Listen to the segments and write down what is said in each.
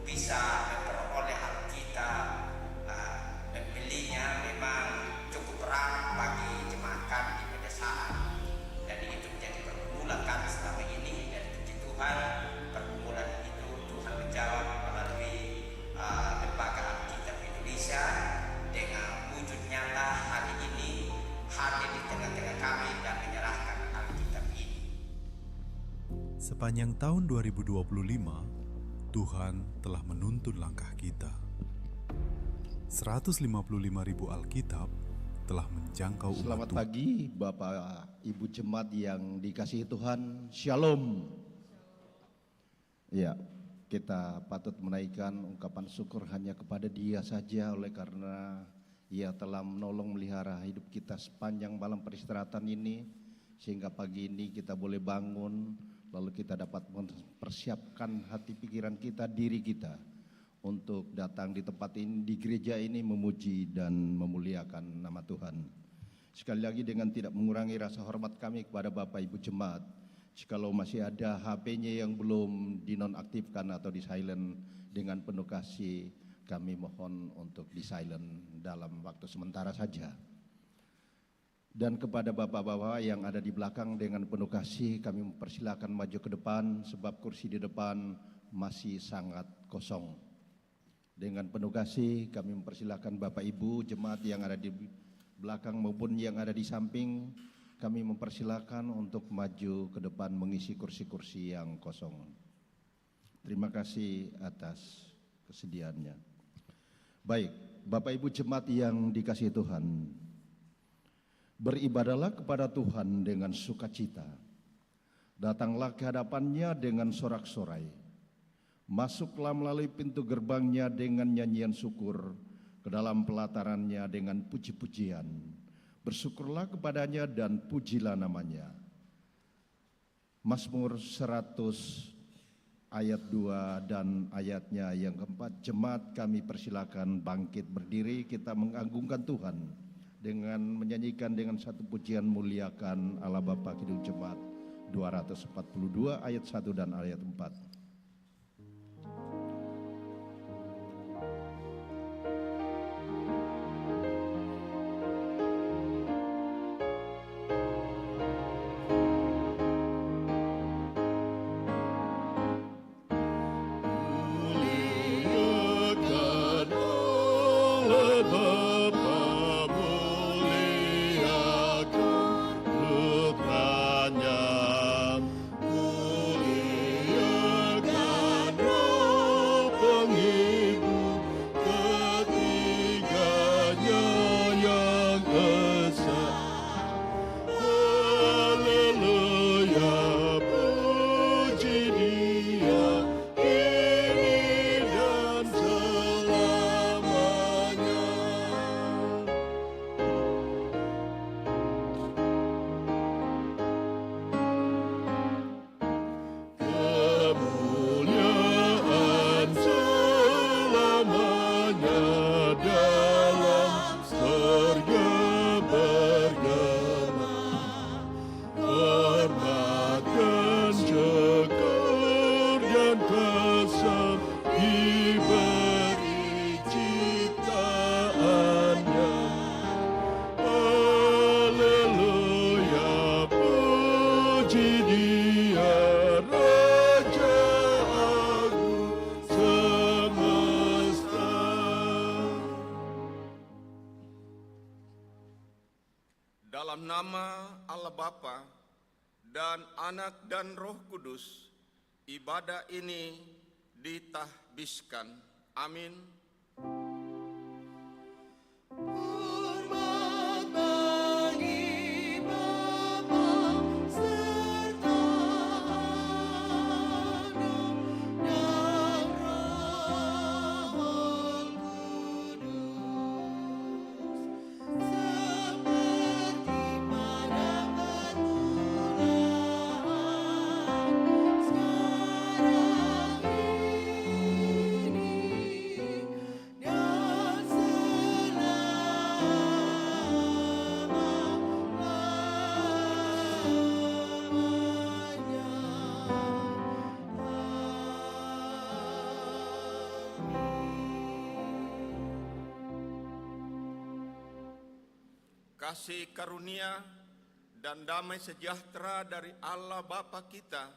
bisa memperoleh Alkitab, membelinya memang cukup berat bagi jemaat kami di pedesaan. Jadi itu menjadi pergumulan kami selama ini, dan puji Tuhan pergumulan itu Tuhan menjawab melalui Lembaga Alkitab Indonesia dengan wujud nyata hari ini hadir di tengah-tengah kami dan menyerahkan Alkitab ini. Sepanjang tahun 2025, Tuhan telah menuntun langkah kita. 155.000 Alkitab telah menjangkau umat Selamat Tuhan. pagi Bapak Ibu Jemaat yang dikasihi Tuhan. Shalom. Ya, kita patut menaikkan ungkapan syukur hanya kepada Dia saja, oleh karena Ia telah menolong melihara hidup kita sepanjang malam peristirahatan ini, sehingga pagi ini kita boleh bangun, lalu kita dapat mempersiapkan hati pikiran kita, diri kita untuk datang di tempat ini, di gereja ini, memuji dan memuliakan nama Tuhan. Sekali lagi dengan tidak mengurangi rasa hormat kami kepada Bapak Ibu Jemaat, jikalau masih ada HP-nya yang belum dinonaktifkan atau di silent, dengan penuh kasih kami mohon untuk di silent dalam waktu sementara saja. Dan kepada bapak-bapak yang ada di belakang, dengan penuh kasih kami mempersilakan maju ke depan, sebab kursi di depan masih sangat kosong. Dengan penuh kasih kami mempersilakan Bapak Ibu Jemaat yang ada di belakang maupun yang ada di samping, kami mempersilakan untuk maju ke depan mengisi kursi-kursi yang kosong. Terima kasih atas kesediaannya. Baik, Bapak Ibu Jemaat yang dikasihi Tuhan, beribadahlah kepada Tuhan dengan sukacita, datanglah ke hadapannya dengan sorak-sorai, masuklah melalui pintu gerbangnya dengan nyanyian syukur, ke dalam pelatarannya dengan puji-pujian. Bersyukurlah kepadanya dan pujilah namanya. Mazmur 100 ayat 2 dan ayatnya yang keempat. Jemaat kami persilakan bangkit berdiri, kita mengagungkan Tuhan dengan menyanyikan dengan satu pujian muliakan Allah Bapa Kidung Jemaat 242 ayat 1 dan ayat 4. Dalam nama Allah Bapa dan Anak dan Roh Kudus, ibadah ini ditahbiskan. Amin. kasih karunia, dan damai sejahtera dari Allah Bapa kita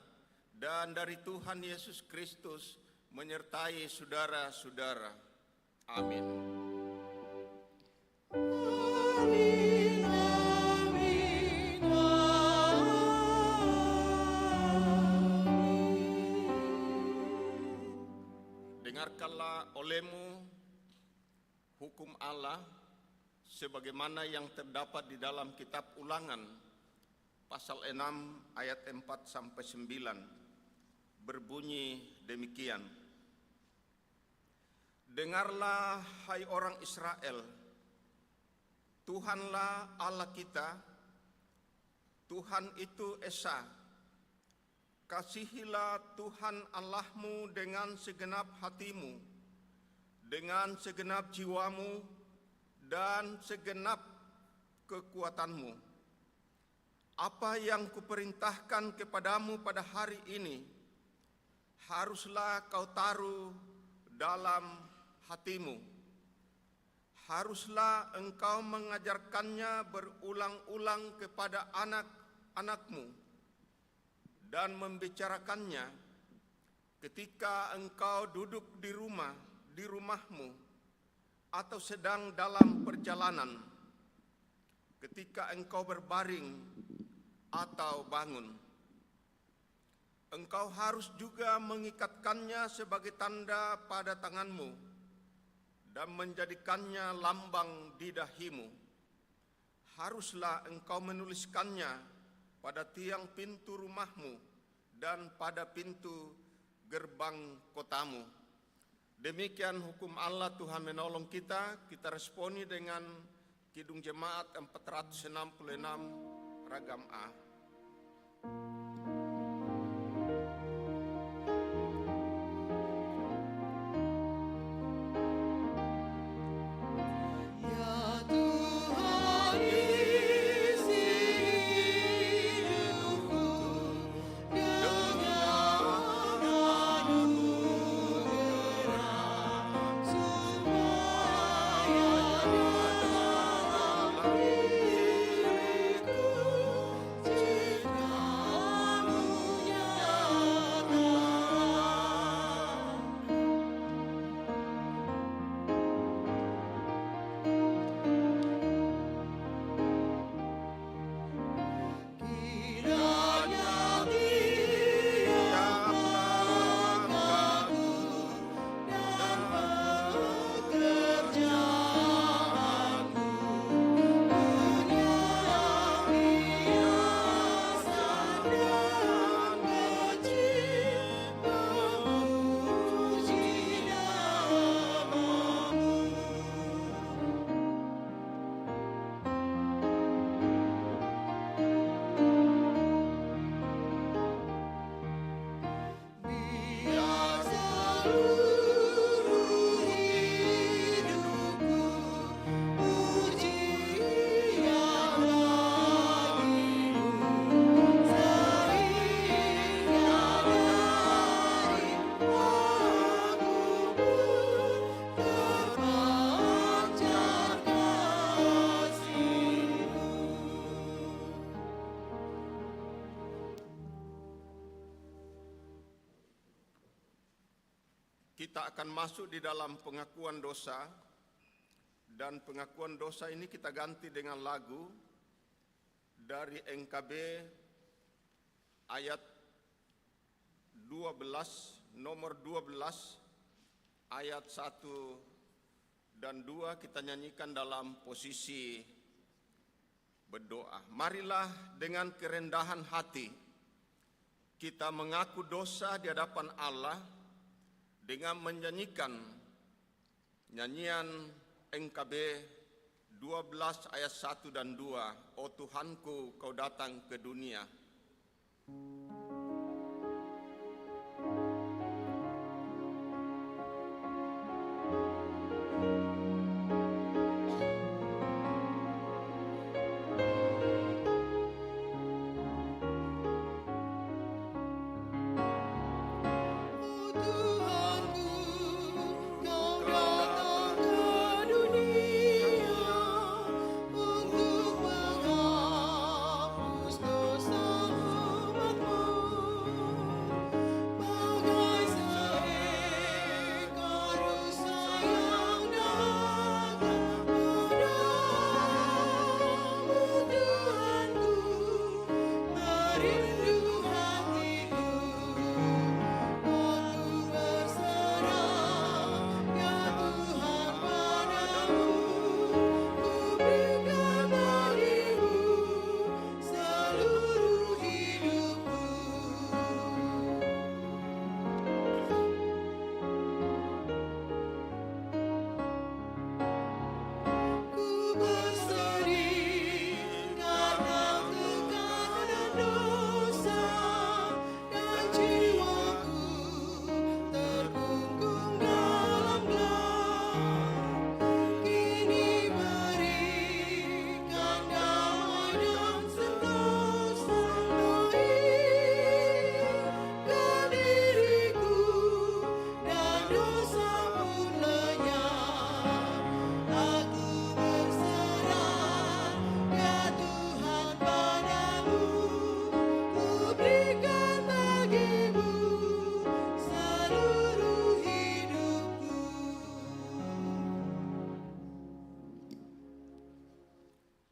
dan dari Tuhan Yesus Kristus menyertai saudara-saudara. Amin. Dengarkanlah olehmu hukum Allah sebagaimana yang terdapat di dalam kitab Ulangan pasal 6 ayat 4 sampai 9 berbunyi demikian. Dengarlah hai orang Israel, Tuhanlah Allah kita, Tuhan itu Esa. Kasihilah Tuhan Allahmu dengan segenap hatimu, dengan segenap jiwamu, dan segenap kekuatanmu. Apa yang kuperintahkan kepadamu pada hari ini, haruslah kau taruh dalam hatimu. Haruslah engkau mengajarkannya berulang-ulang kepada anak-anakmu dan membicarakannya ketika engkau duduk di rumahmu, atau sedang dalam perjalanan, ketika engkau berbaring atau bangun. Engkau harus juga mengikatkannya sebagai tanda pada tanganmu dan menjadikannya lambang di dahimu. Haruslah engkau menuliskannya pada tiang pintu rumahmu dan pada pintu gerbang kotamu. Demikian hukum Allah. Tuhan menolong kita. Kita responi dengan Kidung Jemaat 466 ragam A. Kita akan masuk di dalam pengakuan dosa, dan pengakuan dosa ini kita ganti dengan lagu dari NKB ayat 12, nomor 12, ayat 1 dan 2 kita nyanyikan dalam posisi berdoa. Marilah dengan kerendahan hati kita mengaku dosa di hadapan Allah dengan menyanyikan nyanyian NKB 12 ayat 1 dan 2. O Tuhanku, kau datang ke dunia. Kau datang ke dunia untuk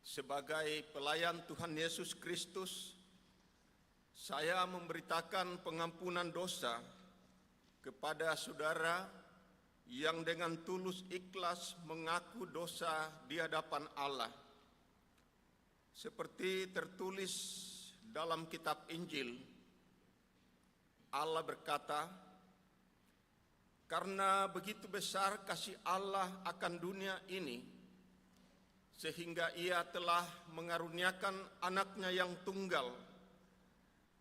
sebagai pelayan Tuhan Yesus Kristus, saya memberitakan pengampunan dosa kepada saudara yang dengan tulus ikhlas mengaku dosa di hadapan Allah. Seperti tertulis dalam kitab Injil, Allah berkata, "Karena begitu besar kasih Allah akan dunia ini, sehingga Ia telah mengaruniakan anaknya yang tunggal,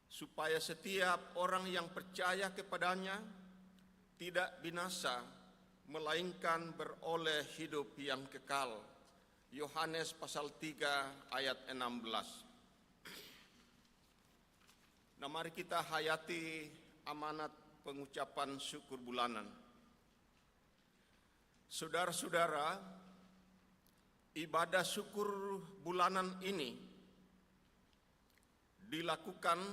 supaya setiap orang yang percaya kepadanya tidak binasa, melainkan beroleh hidup yang kekal." Yohanes pasal 3 ayat 16. Nah, mari kita hayati amanat pengucapan syukur bulanan. Saudara-saudara, ibadah syukur bulanan ini dilakukan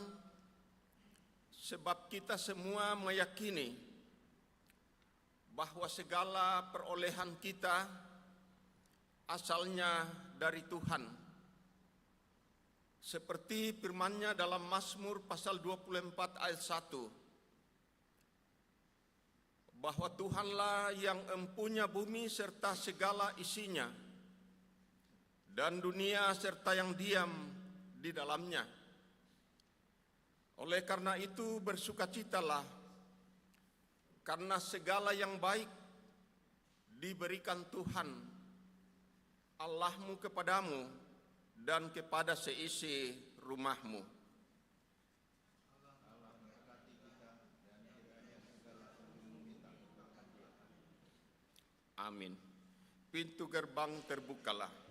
sebab kita semua meyakini bahwa segala perolehan kita asalnya dari Tuhan. Seperti firman-Nya dalam Mazmur pasal 24 ayat 1, bahwa Tuhanlah yang empunya bumi serta segala isinya, dan dunia serta yang diam di dalamnya. Oleh karena itu bersukacitalah, karena segala yang baik diberikan Tuhan Allahmu kepadamu dan kepada seisi rumahmu. Amin. Pintu gerbang terbukalah.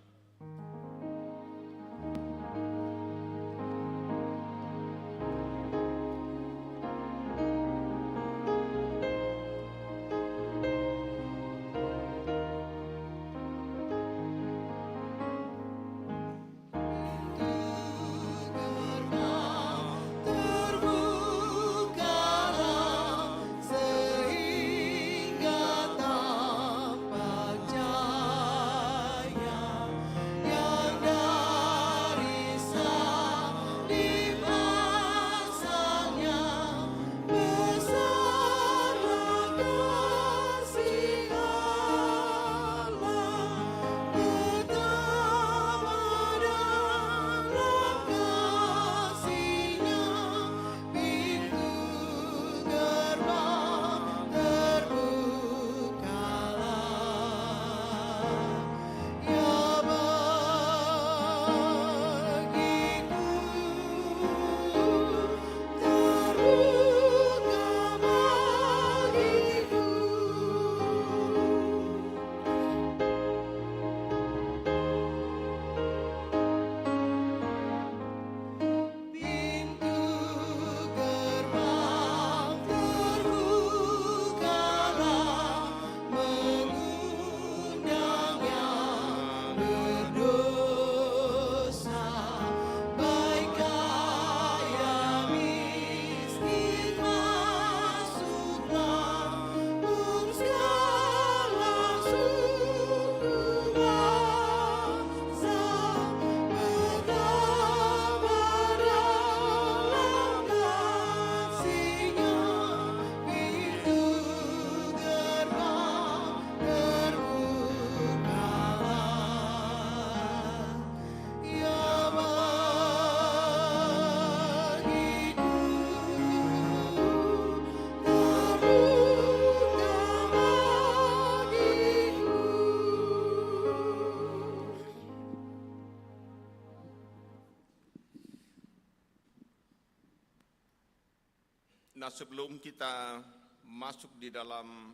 Nah, sebelum kita masuk di dalam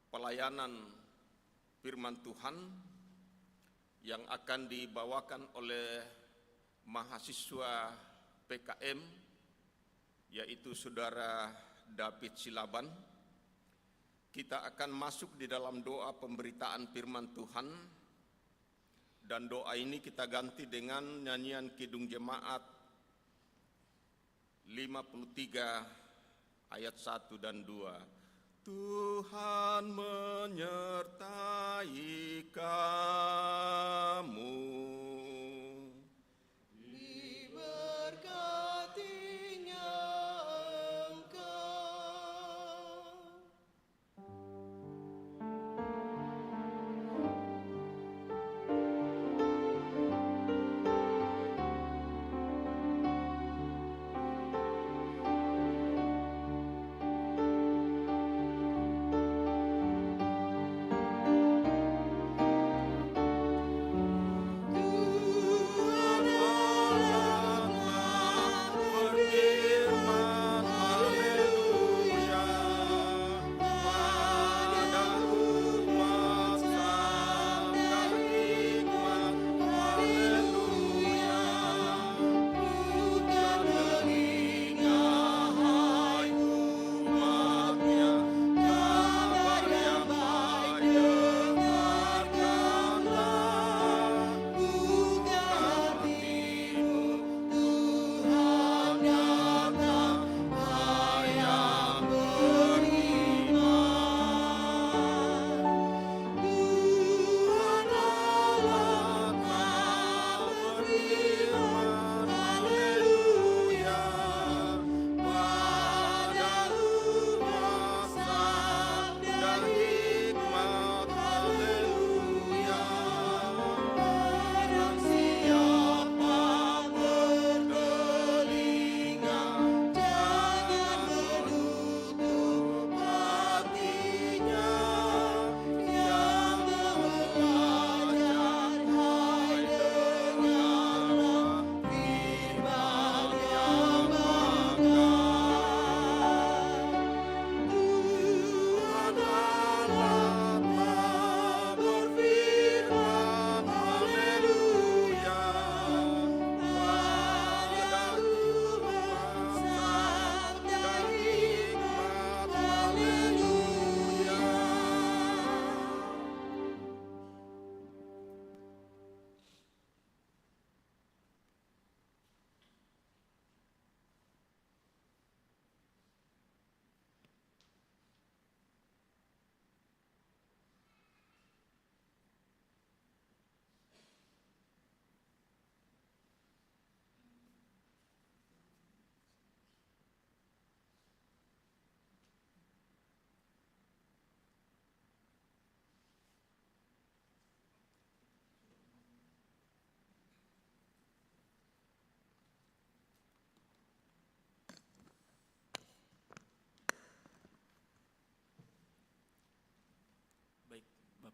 pelayanan firman Tuhan yang akan dibawakan oleh mahasiswa PKM, yaitu Saudara David Silaban, kita akan masuk di dalam doa pemberitaan firman Tuhan, dan doa ini kita ganti dengan nyanyian Kidung Jemaat 53 ayat 1 dan 2. Tuhan menyertai kamu,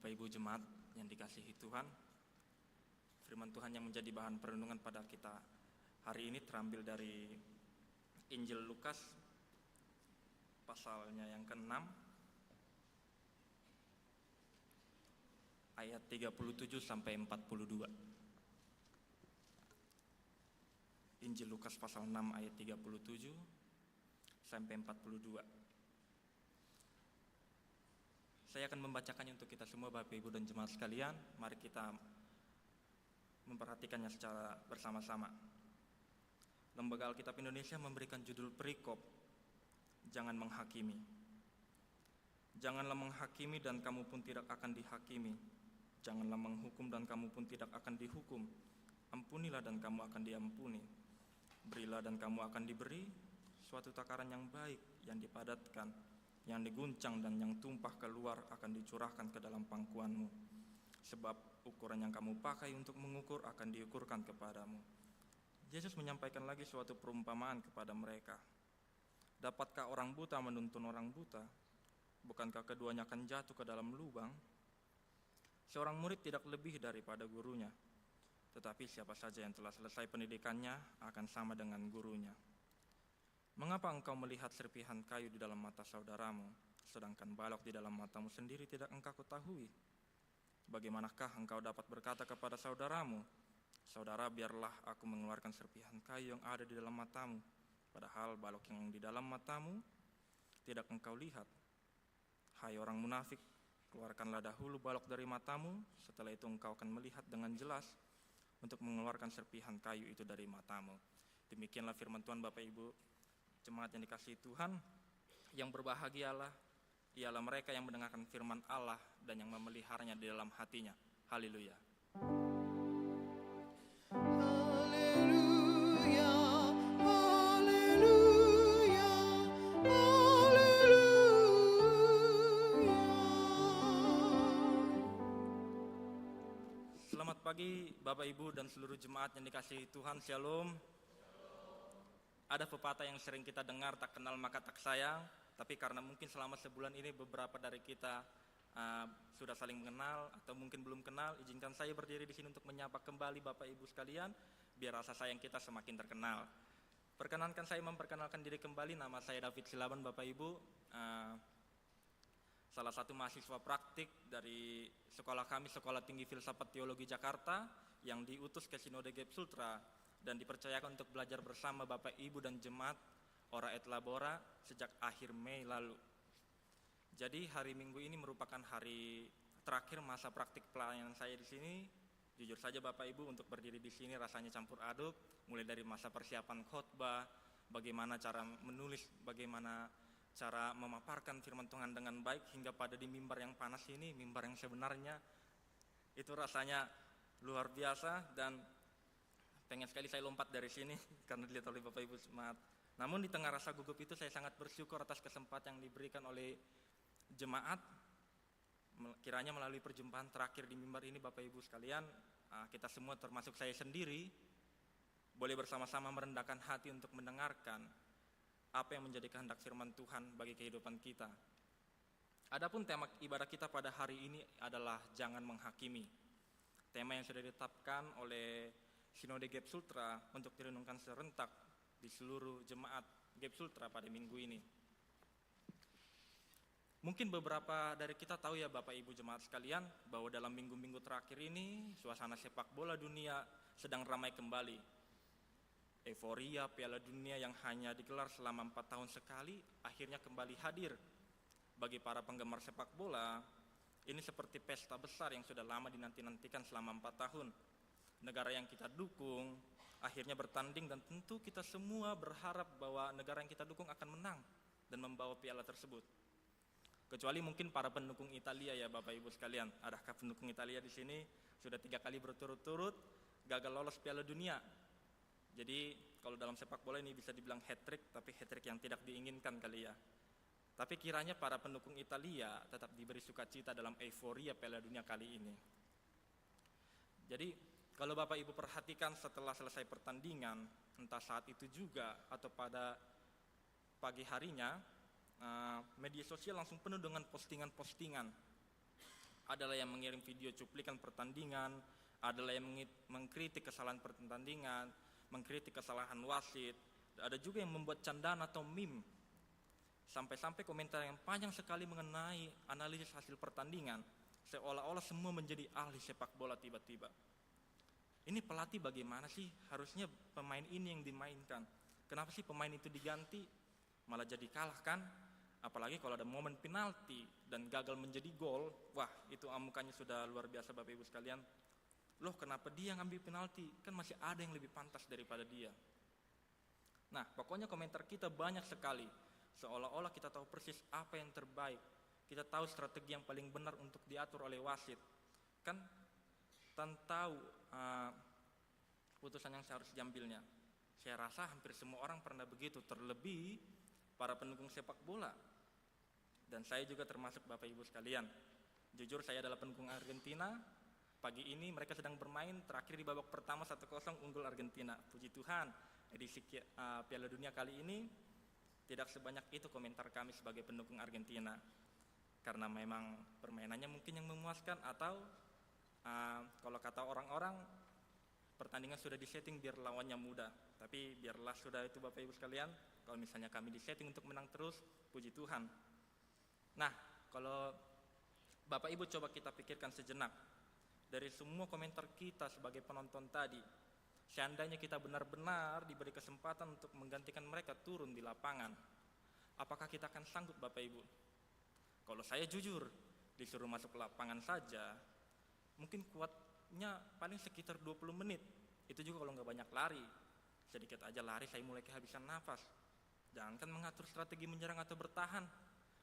Bapak Ibu jemaat yang dikasihi Tuhan, firman Tuhan yang menjadi bahan perenungan pada kita hari ini terambil dari Injil Lukas pasalnya yang ke-6 ayat 37 sampai 42. Injil Lukas pasal 6 ayat 37 sampai 42. Saya akan membacakannya untuk kita semua Bapak Ibu dan jemaat sekalian. Mari kita memperhatikannya secara bersama-sama. Lembaga Alkitab Indonesia memberikan judul perikop, jangan menghakimi. Janganlah menghakimi dan kamu pun tidak akan dihakimi. Janganlah menghukum dan kamu pun tidak akan dihukum. Ampunilah dan kamu akan diampuni. Berilah dan kamu akan diberi. Suatu takaran yang baik, yang dipadatkan, yang diguncang dan yang tumpah keluar akan dicurahkan ke dalam pangkuanmu. Sebab ukuran yang kamu pakai untuk mengukur akan diukurkan kepadamu. Yesus menyampaikan lagi suatu perumpamaan kepada mereka. Dapatkah orang buta menuntun orang buta? Bukankah keduanya akan jatuh ke dalam lubang? Seorang murid tidak lebih daripada gurunya, tetapi siapa saja yang telah selesai pendidikannya akan sama dengan gurunya. Mengapa engkau melihat serpihan kayu di dalam mata saudaramu, sedangkan balok di dalam matamu sendiri tidak engkau ketahui? Bagaimanakah engkau dapat berkata kepada saudaramu, saudara, biarlah aku mengeluarkan serpihan kayu yang ada di dalam matamu, padahal balok yang di dalam matamu tidak engkau lihat? Hai orang munafik, keluarkanlah dahulu balok dari matamu, setelah itu engkau akan melihat dengan jelas untuk mengeluarkan serpihan kayu itu dari matamu. Demikianlah firman Tuhan Bapak Ibu jemaat yang dikasihi Tuhan. Yang berbahagialah ialah mereka yang mendengarkan firman Allah dan yang memeliharanya di dalam hatinya. Haleluya. Haleluya, haleluya, haleluya. Selamat pagi Bapak Ibu dan seluruh jemaat yang dikasihi Tuhan. Shalom. Ada pepatah yang sering kita dengar, tak kenal maka tak sayang. Tapi karena mungkin selama sebulan ini beberapa dari kita sudah saling mengenal atau mungkin belum kenal, izinkan saya berdiri di sini untuk menyapa kembali Bapak Ibu sekalian, biar rasa sayang kita semakin terkenal. Perkenankan saya memperkenalkan diri kembali. Nama saya David Silaban Bapak Ibu, salah satu mahasiswa praktik dari sekolah kami, Sekolah Tinggi Filsafat Teologi Jakarta, yang diutus ke Sinode Gap Sultra dan dipercayakan untuk belajar bersama Bapak Ibu dan jemaat Ora et Labora sejak akhir Mei lalu. Jadi hari Minggu ini merupakan hari terakhir masa praktik pelayanan saya di sini. Jujur saja Bapak Ibu, untuk berdiri di sini rasanya campur aduk, mulai dari masa persiapan khotbah, bagaimana cara menulis, bagaimana cara memaparkan firman Tuhan dengan baik, hingga pada di mimbar yang panas ini, mimbar yang sebenarnya, itu rasanya luar biasa dan pengen sekali saya lompat dari sini karena dilihat oleh Bapak Ibu jemaat. Namun di tengah rasa gugup itu saya sangat bersyukur atas kesempatan yang diberikan oleh jemaat. Kiranya melalui perjumpaan terakhir di mimbar ini Bapak Ibu sekalian, kita semua termasuk saya sendiri boleh bersama-sama merendahkan hati untuk mendengarkan apa yang menjadi kehendak firman Tuhan bagi kehidupan kita. Adapun tema ibadah kita pada hari ini adalah jangan menghakimi. Tema yang sudah ditetapkan oleh Sinode Gap Sultra untuk direnungkan serentak di seluruh jemaat Gap Sultra pada minggu ini. Mungkin beberapa dari kita tahu ya Bapak Ibu jemaat sekalian, bahwa dalam minggu-minggu terakhir ini suasana sepak bola dunia sedang ramai kembali. Euforia Piala Dunia yang hanya digelar selama 4 tahun sekali akhirnya kembali hadir. Bagi para penggemar sepak bola, ini seperti pesta besar yang sudah lama dinanti-nantikan selama 4 tahun. Negara yang kita dukung akhirnya bertanding dan tentu kita semua berharap bahwa negara yang kita dukung akan menang dan membawa piala tersebut. Kecuali mungkin para pendukung Italia ya Bapak Ibu sekalian. Adakah pendukung Italia di sini sudah 3 kali berturut-turut gagal lolos Piala Dunia? Jadi kalau dalam sepak bola ini bisa dibilang hat-trick, tapi hat-trick yang tidak diinginkan kali ya. Tapi kiranya para pendukung Italia tetap diberi sukacita dalam euforia Piala Dunia kali ini. Jadi kalau Bapak Ibu perhatikan setelah selesai pertandingan, entah saat itu juga atau pada pagi harinya, media sosial langsung penuh dengan postingan-postingan Adalah yang mengirim video cuplikan pertandingan, adalah yang mengkritik kesalahan pertandingan, mengkritik kesalahan wasit, ada juga yang membuat candaan atau meme. Sampai-sampai komentar yang panjang sekali mengenai analisis hasil pertandingan, seolah-olah semua menjadi ahli sepak bola tiba-tiba. Ini pelatih bagaimana sih? Harusnya pemain ini yang dimainkan. Kenapa sih pemain itu diganti? Malah jadi kalah kan? Apalagi kalau ada momen penalti dan gagal menjadi gol, wah itu amukannya sudah luar biasa Bapak Ibu sekalian. Loh kenapa dia ngambil penalti? Kan masih ada yang lebih pantas daripada dia. Nah pokoknya komentar kita banyak sekali. Seolah-olah kita tahu persis apa yang terbaik. Kita tahu strategi yang paling benar untuk diatur oleh wasit. Kan tahu putusan yang seharusnya diambilnya. Saya rasa hampir semua orang pernah begitu, terlebih para pendukung sepak bola. Dan saya juga termasuk Bapak Ibu sekalian. Jujur saya adalah pendukung Argentina. Pagi ini mereka sedang bermain, terakhir di babak pertama 1-0 unggul Argentina. Puji Tuhan, edisi Piala Dunia kali ini tidak sebanyak itu komentar kami sebagai pendukung Argentina. Karena memang permainannya mungkin yang memuaskan atau kalau kata orang-orang pertandingan sudah disetting biar lawannya mudah. Tapi biarlah sudah itu Bapak Ibu sekalian. Kalau misalnya kami disetting untuk menang terus, puji Tuhan. Nah, kalau Bapak Ibu coba kita pikirkan sejenak. Dari semua komentar kita sebagai penonton tadi, seandainya kita benar-benar diberi kesempatan untuk menggantikan mereka turun di lapangan, apakah kita akan sanggup Bapak Ibu? Kalau saya jujur, disuruh masuk lapangan saja, mungkin kuatnya paling sekitar 20 menit. Itu juga kalau nggak banyak lari. Sedikit aja lari saya mulai kehabisan nafas. Jangankan mengatur strategi menyerang atau bertahan,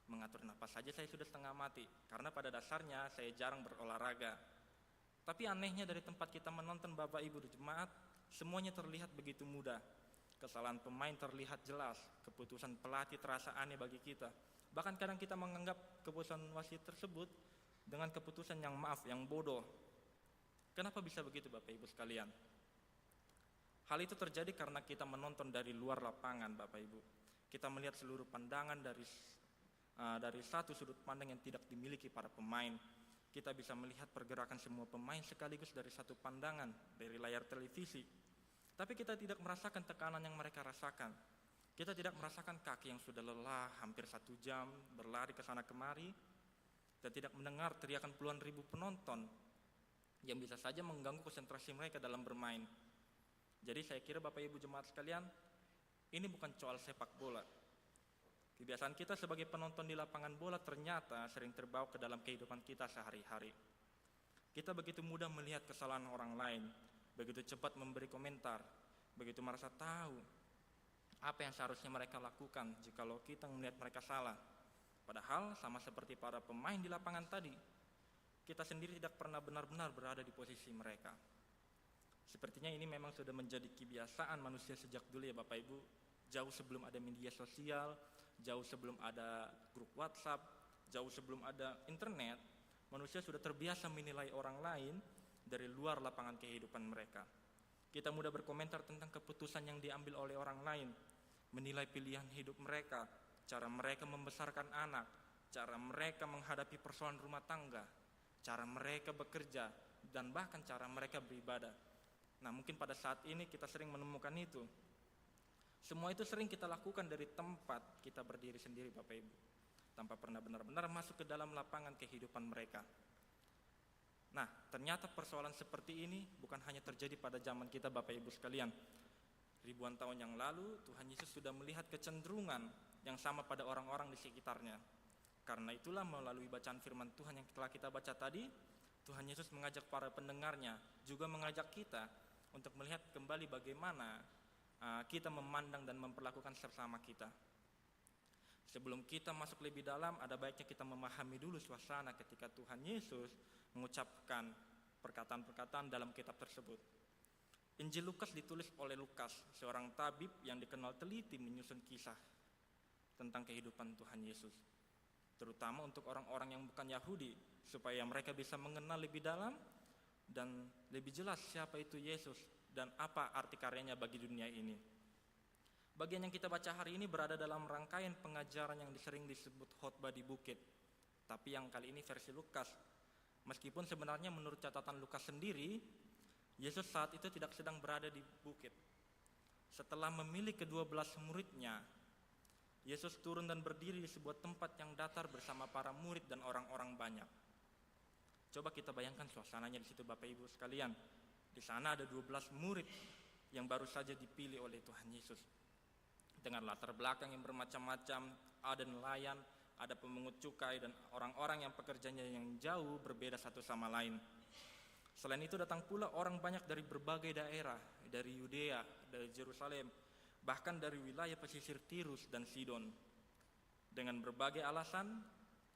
mengatur nafas saja saya sudah setengah mati. Karena pada dasarnya saya jarang berolahraga. Tapi anehnya dari tempat kita menonton Bapak Ibu di jemaat, semuanya terlihat begitu mudah. Kesalahan pemain terlihat jelas, keputusan pelatih terasa aneh bagi kita. Bahkan kadang kita menganggap keputusan wasit tersebut dengan keputusan yang yang bodoh. Kenapa bisa begitu Bapak Ibu sekalian? Hal itu terjadi karena kita menonton dari luar lapangan Bapak Ibu. Kita melihat seluruh pandangan dari satu sudut pandang yang tidak dimiliki para pemain. Kita bisa melihat pergerakan semua pemain sekaligus dari satu pandangan dari layar televisi. Tapi kita tidak merasakan tekanan yang mereka rasakan. Kita tidak merasakan kaki yang sudah lelah hampir 1 jam berlari ke sana kemari dan tidak mendengar teriakan puluhan ribu penonton yang bisa saja mengganggu konsentrasi mereka dalam bermain. Jadi saya kira Bapak Ibu jemaat sekalian, ini bukan soal sepak bola. Kebiasaan kita sebagai penonton di lapangan bola ternyata sering terbawa ke dalam kehidupan kita sehari-hari. Kita begitu mudah melihat kesalahan orang lain, begitu cepat memberi komentar, begitu merasa tahu apa yang seharusnya mereka lakukan jikalau kita melihat mereka salah. Padahal sama seperti para pemain di lapangan tadi, kita sendiri tidak pernah benar-benar berada di posisi mereka. Sepertinya ini memang sudah menjadi kebiasaan manusia sejak dulu ya Bapak Ibu. Jauh sebelum ada media sosial, jauh sebelum ada grup WhatsApp, jauh sebelum ada internet, manusia sudah terbiasa menilai orang lain dari luar lapangan kehidupan mereka. Kita mudah berkomentar tentang keputusan yang diambil oleh orang lain, menilai pilihan hidup mereka, cara mereka membesarkan anak, cara mereka menghadapi persoalan rumah tangga, cara mereka bekerja, dan bahkan cara mereka beribadah. Nah, mungkin pada saat ini kita sering menemukan itu. Semua itu sering kita lakukan dari tempat kita berdiri sendiri Bapak Ibu, tanpa pernah benar-benar masuk ke dalam lapangan kehidupan mereka. Nah, ternyata persoalan seperti ini bukan hanya terjadi pada zaman kita Bapak Ibu sekalian. Ribuan tahun yang lalu Tuhan Yesus sudah melihat kecenderungan yang sama pada orang-orang di sekitarnya. Karena itulah melalui bacaan firman Tuhan yang telah kita baca tadi, Tuhan Yesus mengajak para pendengarnya, juga mengajak kita untuk melihat kembali bagaimana kita memandang dan memperlakukan sesama kita. Sebelum kita masuk lebih dalam, ada baiknya kita memahami dulu suasana ketika Tuhan Yesus mengucapkan perkataan-perkataan dalam kitab tersebut. Injil Lukas ditulis oleh Lukas, seorang tabib yang dikenal teliti menyusun kisah tentang kehidupan Tuhan Yesus, terutama untuk orang-orang yang bukan Yahudi, supaya mereka bisa mengenal lebih dalam dan lebih jelas siapa itu Yesus dan apa arti karyanya bagi dunia ini. Bagian yang kita baca hari ini berada dalam rangkaian pengajaran yang sering disebut khotbah di bukit, tapi yang kali ini versi Lukas Meskipun sebenarnya menurut catatan Lukas sendiri, Yesus saat itu tidak sedang berada di bukit. Setelah memilih ke-12 muridnya, Yesus turun dan berdiri di sebuah tempat yang datar bersama para murid dan orang-orang banyak. Coba kita bayangkan suasananya di situ Bapak Ibu sekalian. Di sana ada 12 murid yang baru saja dipilih oleh Tuhan Yesus. Dengan latar belakang yang bermacam-macam, ada nelayan, ada pemungut cukai, dan orang-orang yang pekerjaannya yang jauh berbeda satu sama lain. Selain itu datang pula orang banyak dari berbagai daerah, dari Yudea, dari Yerusalem, bahkan dari wilayah pesisir Tirus dan Sidon. Dengan berbagai alasan,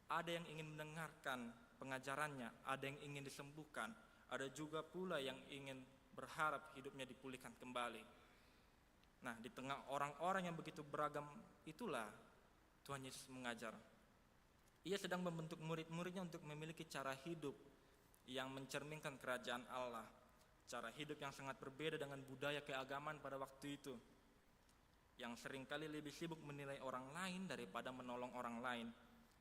ada yang ingin mendengarkan pengajarannya, ada yang ingin disembuhkan, ada juga pula yang ingin berharap hidupnya dipulihkan kembali. Nah, di tengah orang-orang yang begitu beragam itulah Tuhan Yesus mengajar. Ia sedang membentuk murid-muridnya untuk memiliki cara hidup yang mencerminkan kerajaan Allah, cara hidup yang sangat berbeda dengan budaya keagamaan pada waktu itu, yang seringkali lebih sibuk menilai orang lain daripada menolong orang lain.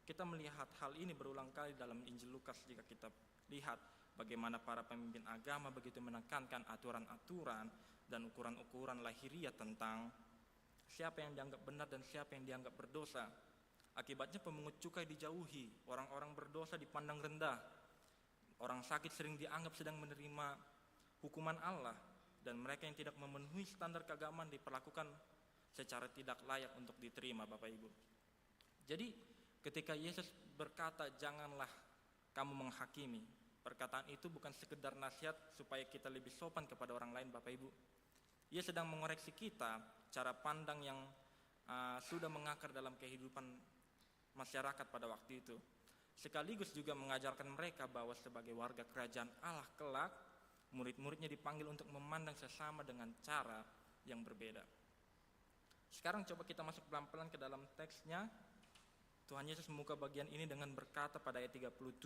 Kita melihat hal ini berulang kali dalam Injil Lukas jika kita lihat bagaimana para pemimpin agama begitu menekankan aturan-aturan dan ukuran-ukuran lahiriah tentang siapa yang dianggap benar dan siapa yang dianggap berdosa. Akibatnya pemungut cukai dijauhi, orang-orang berdosa dipandang rendah, orang sakit sering dianggap sedang menerima hukuman Allah, dan mereka yang tidak memenuhi standar keagamaan diperlakukan secara tidak layak untuk diterima Bapak Ibu. Jadi ketika Yesus berkata janganlah kamu menghakimi, perkataan itu bukan sekedar nasihat supaya kita lebih sopan kepada orang lain Bapak Ibu. Ia sedang mengoreksi kita cara pandang yang sudah mengakar dalam kehidupan masyarakat pada waktu itu. Sekaligus juga mengajarkan mereka bahwa sebagai warga kerajaan Allah kelak, murid-muridnya dipanggil untuk memandang sesama dengan cara yang berbeda. Sekarang coba kita masuk pelan-pelan ke dalam teksnya. Tuhan Yesus membuka bagian ini dengan berkata pada ayat 37,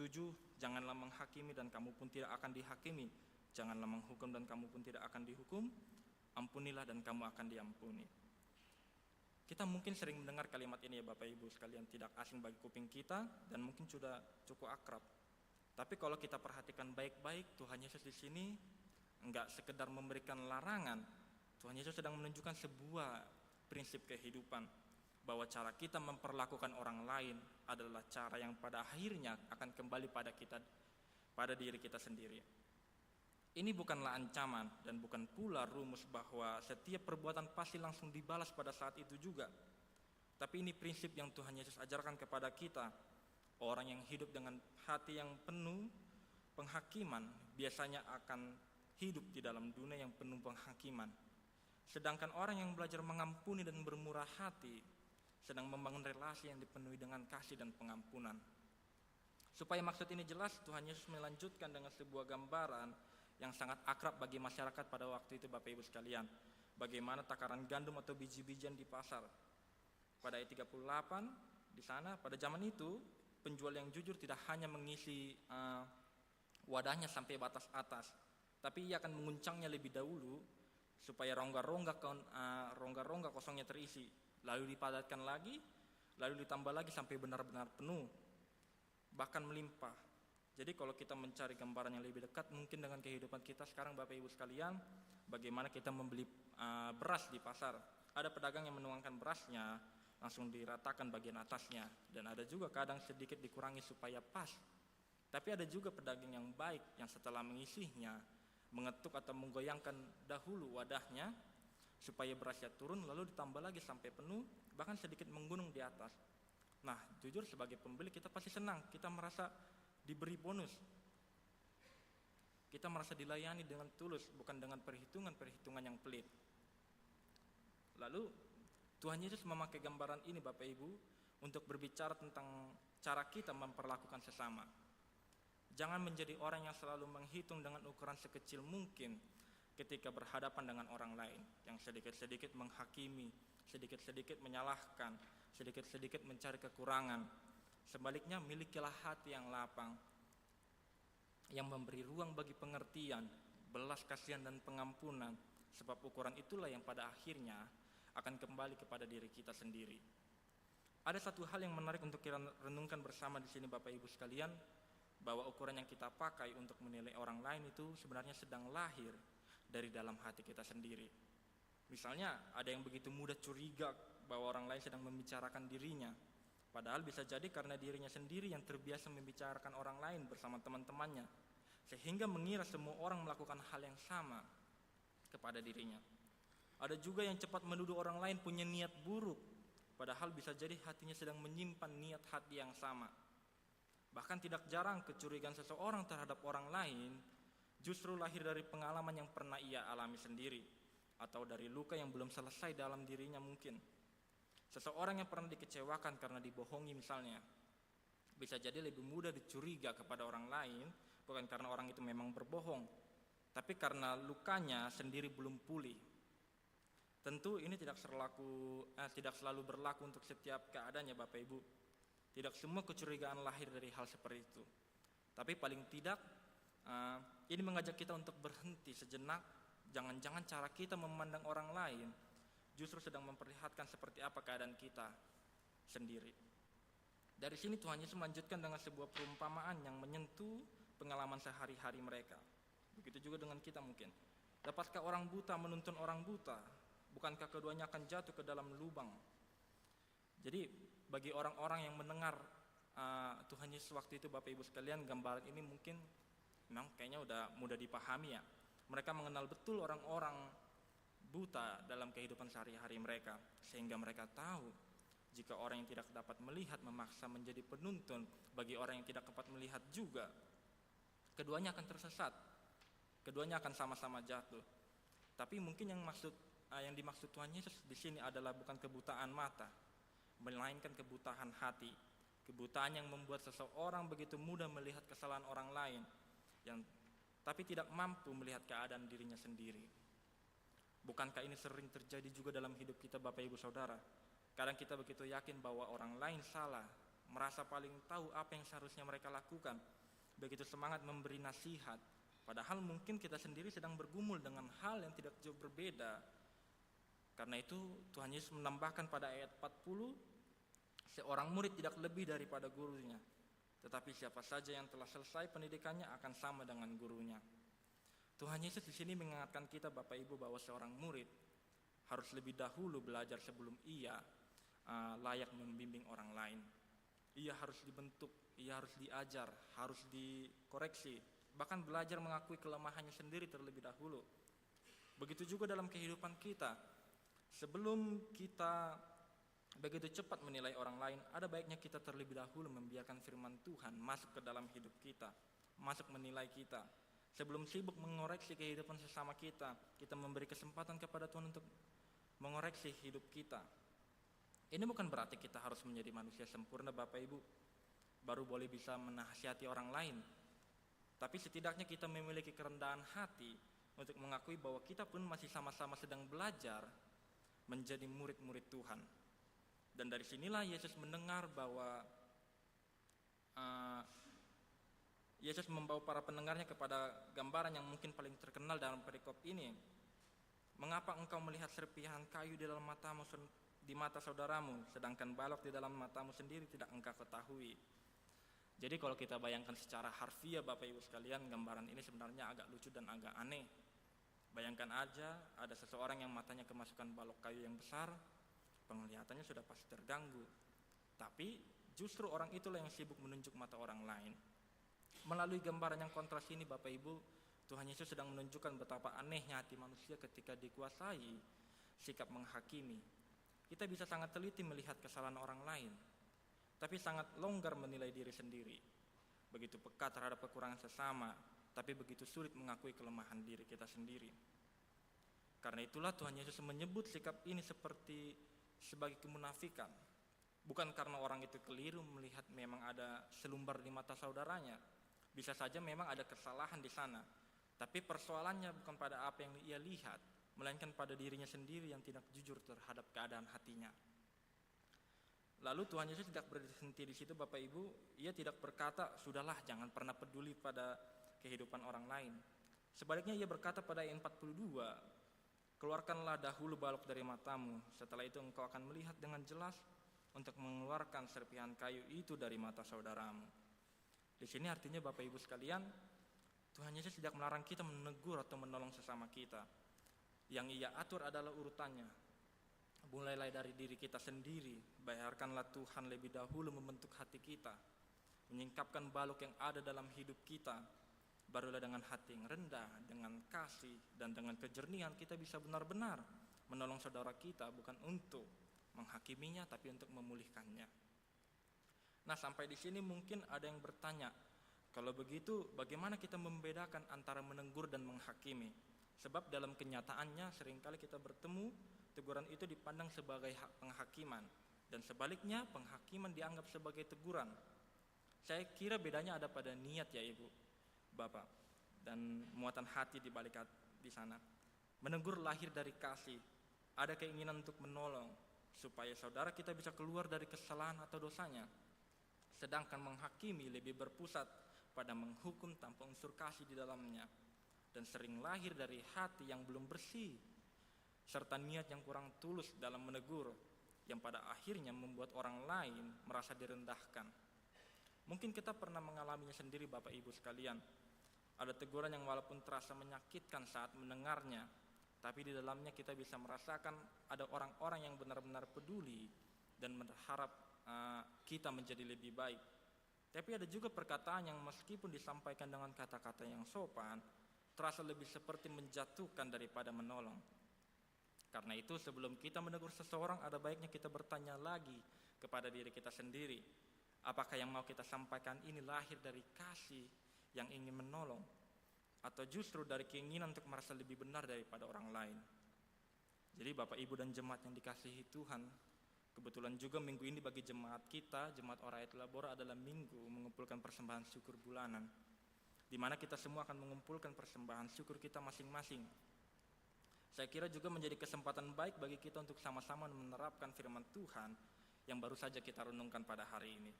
janganlah menghakimi dan kamu pun tidak akan dihakimi, janganlah menghukum dan kamu pun tidak akan dihukum, ampunilah dan kamu akan diampuni. Kita mungkin sering mendengar kalimat ini ya Bapak Ibu sekalian, tidak asing bagi kuping kita dan mungkin sudah cukup akrab. Tapi kalau kita perhatikan baik-baik, Tuhan Yesus di sini enggak sekedar memberikan larangan. Tuhan Yesus sedang menunjukkan sebuah prinsip kehidupan, bahwa cara kita memperlakukan orang lain adalah cara yang pada akhirnya akan kembali pada kita, pada diri kita sendiri. Ini bukanlah ancaman dan bukan pula rumus bahwa setiap perbuatan pasti langsung dibalas pada saat itu juga. Tapi ini prinsip yang Tuhan Yesus ajarkan kepada kita. Orang yang hidup dengan hati yang penuh penghakiman biasanya akan hidup di dalam dunia yang penuh penghakiman. Sedangkan orang yang belajar mengampuni dan bermurah hati sedang membangun relasi yang dipenuhi dengan kasih dan pengampunan. Supaya maksud ini jelas, Tuhan Yesus melanjutkan dengan sebuah gambaran yang sangat akrab bagi masyarakat pada waktu itu Bapak Ibu sekalian. Bagaimana takaran gandum atau biji-bijian di pasar. Pada ayat 38 di sana, pada zaman itu penjual yang jujur tidak hanya mengisi wadahnya sampai batas atas, tapi ia akan menguncangnya lebih dahulu supaya rongga-rongga kosongnya terisi, lalu dipadatkan lagi, lalu ditambah lagi sampai benar-benar penuh, bahkan melimpah. Jadi kalau kita mencari gambaran yang lebih dekat mungkin dengan kehidupan kita sekarang Bapak Ibu sekalian, bagaimana kita membeli beras di pasar. Ada pedagang yang menuangkan berasnya langsung diratakan bagian atasnya, dan ada juga kadang sedikit dikurangi supaya pas. Tapi ada juga pedagang yang baik yang setelah mengisinya mengetuk atau menggoyangkan dahulu wadahnya supaya berasnya turun, lalu ditambah lagi sampai penuh, bahkan sedikit menggunung di atas. Nah, jujur sebagai pembeli kita pasti senang, kita merasa diberi bonus. Kita merasa dilayani dengan tulus, bukan dengan perhitungan yang pelit. Lalu Tuhan Yesus memakai gambaran ini Bapak Ibu untuk berbicara tentang cara kita memperlakukan sesama. Jangan menjadi orang yang selalu menghitung dengan ukuran sekecil mungkin ketika berhadapan dengan orang lain, yang sedikit-sedikit menghakimi, sedikit-sedikit menyalahkan, sedikit-sedikit mencari kekurangan. Sebaliknya, milikilah hati yang lapang, yang memberi ruang bagi pengertian, belas kasihan dan pengampunan, sebab ukuran itulah yang pada akhirnya akan kembali kepada diri kita sendiri. Ada satu hal yang menarik untuk kita renungkan bersama di sini Bapak Ibu sekalian, bahwa ukuran yang kita pakai untuk menilai orang lain itu sebenarnya sedang lahir dari dalam hati kita sendiri. Misalnya ada yang begitu mudah curiga bahwa orang lain sedang membicarakan dirinya, padahal bisa jadi karena dirinya sendiri yang terbiasa membicarakan orang lain bersama teman-temannya, sehingga mengira semua orang melakukan hal yang sama kepada dirinya. Ada juga yang cepat menuduh orang lain punya niat buruk, padahal bisa jadi hatinya sedang menyimpan niat hati yang sama. Bahkan tidak jarang kecurigaan seseorang terhadap orang lain justru lahir dari pengalaman yang pernah ia alami sendiri, atau dari luka yang belum selesai dalam dirinya mungkin. Seseorang yang pernah dikecewakan karena dibohongi misalnya, bisa jadi lebih mudah dicuriga kepada orang lain, bukan karena orang itu memang berbohong, tapi karena lukanya sendiri belum pulih. Tentu ini tidak selalu berlaku untuk setiap keadaannya Bapak Ibu. Tidak semua kecurigaan lahir dari hal seperti itu. Tapi paling tidak ini mengajak kita untuk berhenti sejenak. Jangan-jangan cara kita memandang orang lain justru sedang memperlihatkan seperti apa keadaan kita sendiri. Dari sini Tuhan Yesus melanjutkan dengan sebuah perumpamaan yang menyentuh pengalaman sehari-hari mereka. Begitu juga dengan kita mungkin. Dapatkah orang buta menuntun orang buta? Bukankah keduanya akan jatuh ke dalam lubang? Jadi bagi orang-orang yang mendengar Tuhan Yesus waktu itu, Bapak Ibu sekalian, gambaran ini mungkin memang kayaknya udah mudah dipahami ya. Mereka mengenal betul orang-orang buta dalam kehidupan sehari-hari mereka, sehingga mereka tahu jika orang yang tidak dapat melihat memaksa menjadi penuntun bagi orang yang tidak dapat melihat juga, keduanya akan tersesat, keduanya akan sama-sama jatuh. Tapi mungkin yang dimaksud Tuhan Yesus di sini adalah bukan kebutaan mata, melainkan kebutaan hati. Kebutaan yang membuat seseorang begitu mudah melihat kesalahan orang lain, tapi tidak mampu melihat keadaan dirinya sendiri. Bukankah ini sering terjadi juga dalam hidup kita Bapak Ibu Saudara? Kadang kita begitu yakin bahwa orang lain salah, merasa paling tahu apa yang seharusnya mereka lakukan, begitu semangat memberi nasihat, padahal mungkin kita sendiri sedang bergumul dengan hal yang tidak jauh berbeda. Karena itu Tuhan Yesus menambahkan pada ayat 40, seorang murid tidak lebih daripada gurunya, tetapi siapa saja yang telah selesai pendidikannya akan sama dengan gurunya. Tuhan Yesus di sini mengingatkan kita Bapak Ibu bahwa seorang murid harus lebih dahulu belajar sebelum ia layak membimbing orang lain. Ia harus dibentuk, ia harus diajar, harus dikoreksi, bahkan belajar mengakui kelemahannya sendiri terlebih dahulu. Begitu juga dalam kehidupan kita. Sebelum kita begitu cepat menilai orang lain, ada baiknya kita terlebih dahulu membiarkan firman Tuhan masuk ke dalam hidup kita, masuk menilai kita. Sebelum sibuk mengoreksi kehidupan sesama kita memberi kesempatan kepada Tuhan untuk mengoreksi hidup kita. Ini bukan berarti kita harus menjadi manusia sempurna Bapak Ibu, baru boleh bisa menasihati orang lain. Tapi setidaknya kita memiliki kerendahan hati untuk mengakui bahwa kita pun masih sama-sama sedang belajar menjadi murid-murid Tuhan. Dan dari sinilah Yesus mendengar bahwa Yesus membawa para pendengarnya kepada gambaran yang mungkin paling terkenal dalam perikop ini. Mengapa engkau melihat serpihan kayu di dalam di mata saudaramu, sedangkan balok di dalam matamu sendiri tidak engkau ketahui? Jadi kalau kita bayangkan secara harfiah Bapak Ibu sekalian, gambaran ini sebenarnya agak lucu dan agak aneh. Bayangkan aja ada seseorang yang matanya kemasukan balok kayu yang besar, penglihatannya sudah pasti terganggu. Tapi justru orang itulah yang sibuk menunjuk mata orang lain. Melalui gambaran yang kontras ini Bapak Ibu, Tuhan Yesus sedang menunjukkan betapa anehnya hati manusia ketika dikuasai sikap menghakimi. Kita bisa sangat teliti melihat kesalahan orang lain, tapi sangat longgar menilai diri sendiri. Begitu peka terhadap kekurangan sesama, tapi begitu sulit mengakui kelemahan diri kita sendiri. Karena itulah Tuhan Yesus menyebut sikap ini sebagai kemunafikan. Bukan karena orang itu keliru melihat memang ada selumbar di mata saudaranya. Bisa saja memang ada kesalahan di sana. Tapi persoalannya bukan pada apa yang ia lihat, melainkan pada dirinya sendiri yang tidak jujur terhadap keadaan hatinya. Lalu Tuhan Yesus tidak berhenti di situ Bapak Ibu. Ia tidak berkata, sudahlah jangan pernah peduli pada kehidupan orang lain. Sebaliknya ia berkata pada ayat 42, keluarkanlah dahulu balok dari matamu, setelah itu engkau akan melihat dengan jelas untuk mengeluarkan serpihan kayu itu dari mata saudaramu. Di sini artinya Bapak Ibu sekalian, Tuhan Yesus tidak melarang kita menegur atau menolong sesama kita. Yang Ia atur adalah urutannya. Mulailah dari diri kita sendiri, biarkanlah Tuhan lebih dahulu membentuk hati kita, menyingkapkan balok yang ada dalam hidup kita. Barulah dengan hati yang rendah, dengan kasih, dan dengan kejernihan kita bisa benar-benar menolong saudara kita, bukan untuk menghakiminya, tapi untuk memulihkannya. Nah, sampai di sini mungkin ada yang bertanya, kalau begitu bagaimana kita membedakan antara menegur dan menghakimi? Sebab dalam kenyataannya seringkali kita bertemu, teguran itu dipandang sebagai penghakiman, dan sebaliknya penghakiman dianggap sebagai teguran. Saya kira bedanya ada pada niat ya Ibu, Bapak, dan muatan hati di balik di sana. Menegur lahir dari kasih, ada keinginan untuk menolong, supaya saudara kita bisa keluar dari kesalahan atau dosanya. Sedangkan menghakimi lebih berpusat pada menghukum tanpa unsur kasih di dalamnya, dan sering lahir dari hati yang belum bersih, serta niat yang kurang tulus dalam menegur, yang pada akhirnya membuat orang lain merasa direndahkan. Mungkin kita pernah mengalaminya sendiri Bapak Ibu sekalian. Ada teguran yang walaupun terasa menyakitkan saat mendengarnya, tapi di dalamnya kita bisa merasakan ada orang-orang yang benar-benar peduli dan berharap kita menjadi lebih baik. Tapi ada juga perkataan yang meskipun disampaikan dengan kata-kata yang sopan, terasa lebih seperti menjatuhkan daripada menolong. Karena itu sebelum kita menegur seseorang, ada baiknya kita bertanya lagi kepada diri kita sendiri, apakah yang mau kita sampaikan ini lahir dari kasih yang ingin menolong, atau justru dari keinginan untuk merasa lebih benar daripada orang lain. Jadi Bapak Ibu dan jemaat yang dikasihi Tuhan, kebetulan juga minggu ini bagi jemaat kita, jemaat Oraet Labora, adalah minggu mengumpulkan persembahan syukur bulanan, di mana kita semua akan mengumpulkan persembahan syukur kita masing-masing. Saya kira juga menjadi kesempatan baik bagi kita untuk sama-sama menerapkan firman Tuhan yang baru saja kita renungkan pada hari ini.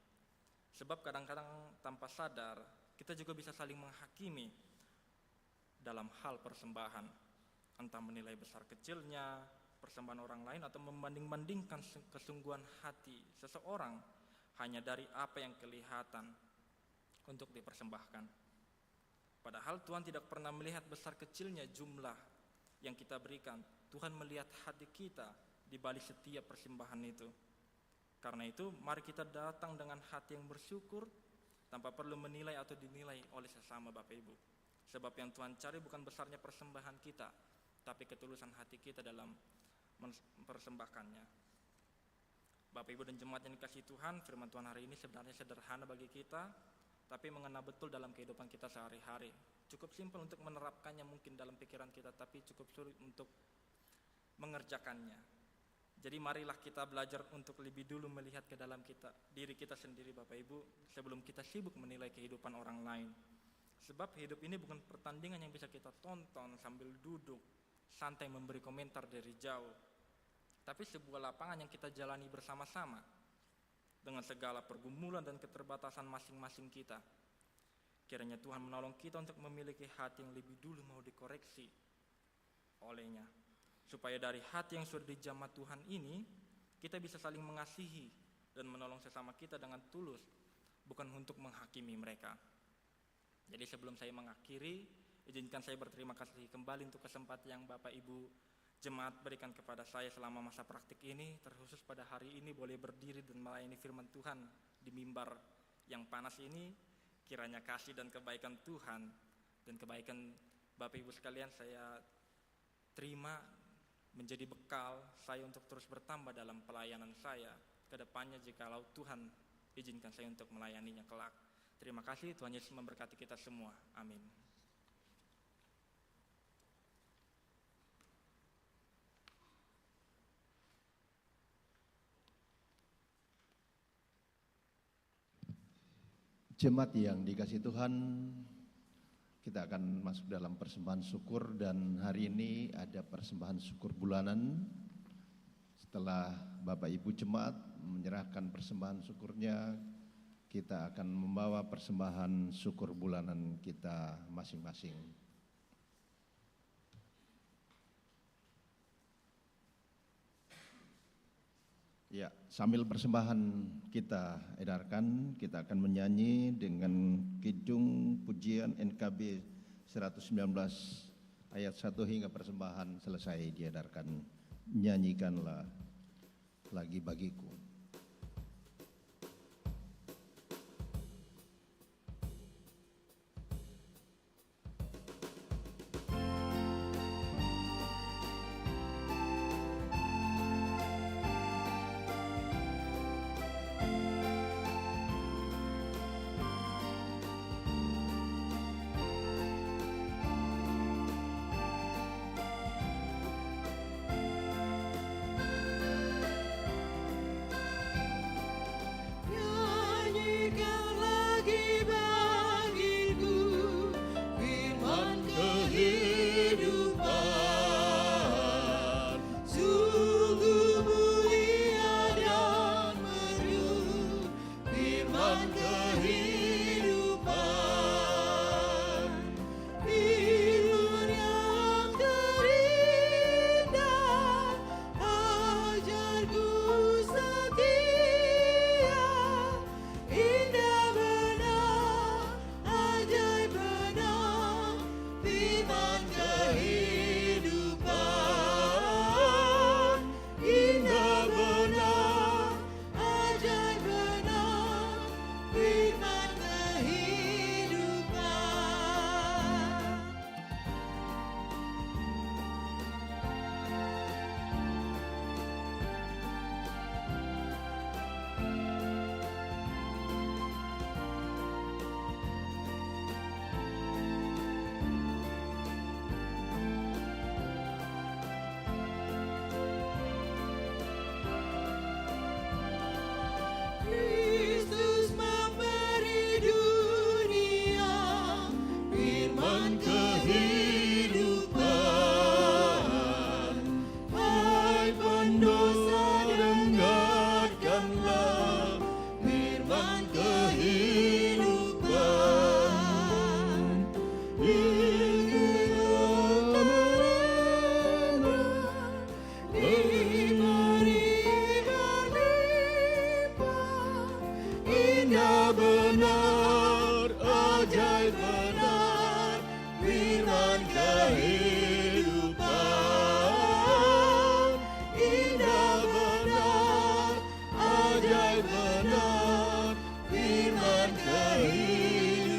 Sebab kadang-kadang tanpa sadar, kita juga bisa saling menghakimi dalam hal persembahan, entah menilai besar kecilnya persembahan orang lain, atau membanding-bandingkan kesungguhan hati seseorang hanya dari apa yang kelihatan untuk dipersembahkan. Padahal Tuhan tidak pernah melihat besar kecilnya jumlah yang kita berikan. Tuhan melihat hati kita di balik setiap persembahan itu. Karena itu mari kita datang dengan hati yang bersyukur tanpa perlu menilai atau dinilai oleh sesama Bapak Ibu. Sebab yang Tuhan cari bukan besarnya persembahan kita, tapi ketulusan hati kita dalam mempersembahkannya. Bapak Ibu dan jemaat yang dikasihi Tuhan, firman Tuhan hari ini sebenarnya sederhana bagi kita, tapi mengena betul dalam kehidupan kita sehari-hari. Cukup simpel untuk menerapkannya mungkin dalam pikiran kita, tapi cukup sulit untuk mengerjakannya. Jadi marilah kita belajar untuk lebih dulu melihat ke dalam diri kita sendiri Bapak Ibu, sebelum kita sibuk menilai kehidupan orang lain. Sebab hidup ini bukan pertandingan yang bisa kita tonton sambil duduk santai memberi komentar dari jauh, tapi sebuah lapangan yang kita jalani bersama-sama dengan segala pergumulan dan keterbatasan masing-masing kita. Kiranya Tuhan menolong kita untuk memiliki hati yang lebih dulu mau dikoreksi olehnya, supaya dari hati yang sudah dijamah Tuhan ini, kita bisa saling mengasihi dan menolong sesama kita dengan tulus, bukan untuk menghakimi mereka. Jadi sebelum saya mengakhiri, izinkan saya berterima kasih kembali untuk kesempatan yang Bapak Ibu jemaat berikan kepada saya selama masa praktik ini, terkhusus pada hari ini boleh berdiri dan melayani firman Tuhan di mimbar yang panas ini. Kiranya kasih dan kebaikan Tuhan dan kebaikan Bapak Ibu sekalian saya terima menjadi bekal saya untuk terus bertambah dalam pelayanan saya ke depannya, jikalau Tuhan izinkan saya untuk melayaninya kelak. Terima kasih, Tuhan Yesus memberkati kita semua. Amin. Jemaat yang dikasihi Tuhan, kita akan masuk dalam persembahan syukur, dan hari ini ada persembahan syukur bulanan. Setelah Bapak Ibu jemaat menyerahkan persembahan syukurnya, kita akan membawa persembahan syukur bulanan kita masing-masing. Ya, sambil persembahan kita edarkan, kita akan menyanyi dengan kidung pujian NKB 119 ayat 1 hingga persembahan selesai diedarkan. Nyanyikanlah lagi bagiku. Nyanyikan lagi bagiku firman kehidupan, sungguh mulia dan merdu firman kehidupan, firman yang terindah, ajarku setia, indah benar, ajaib benar, firman kehidupan, indah benar, ajaib benar, firman kehidupan. Kristus memberi dunia firman kehidupan. Hai pendosa, dengarkanlah firman kehidupan. Indah benar, ajaib benar, firman kehidupan. Indah benar, ajaib benar, firman kehidupan.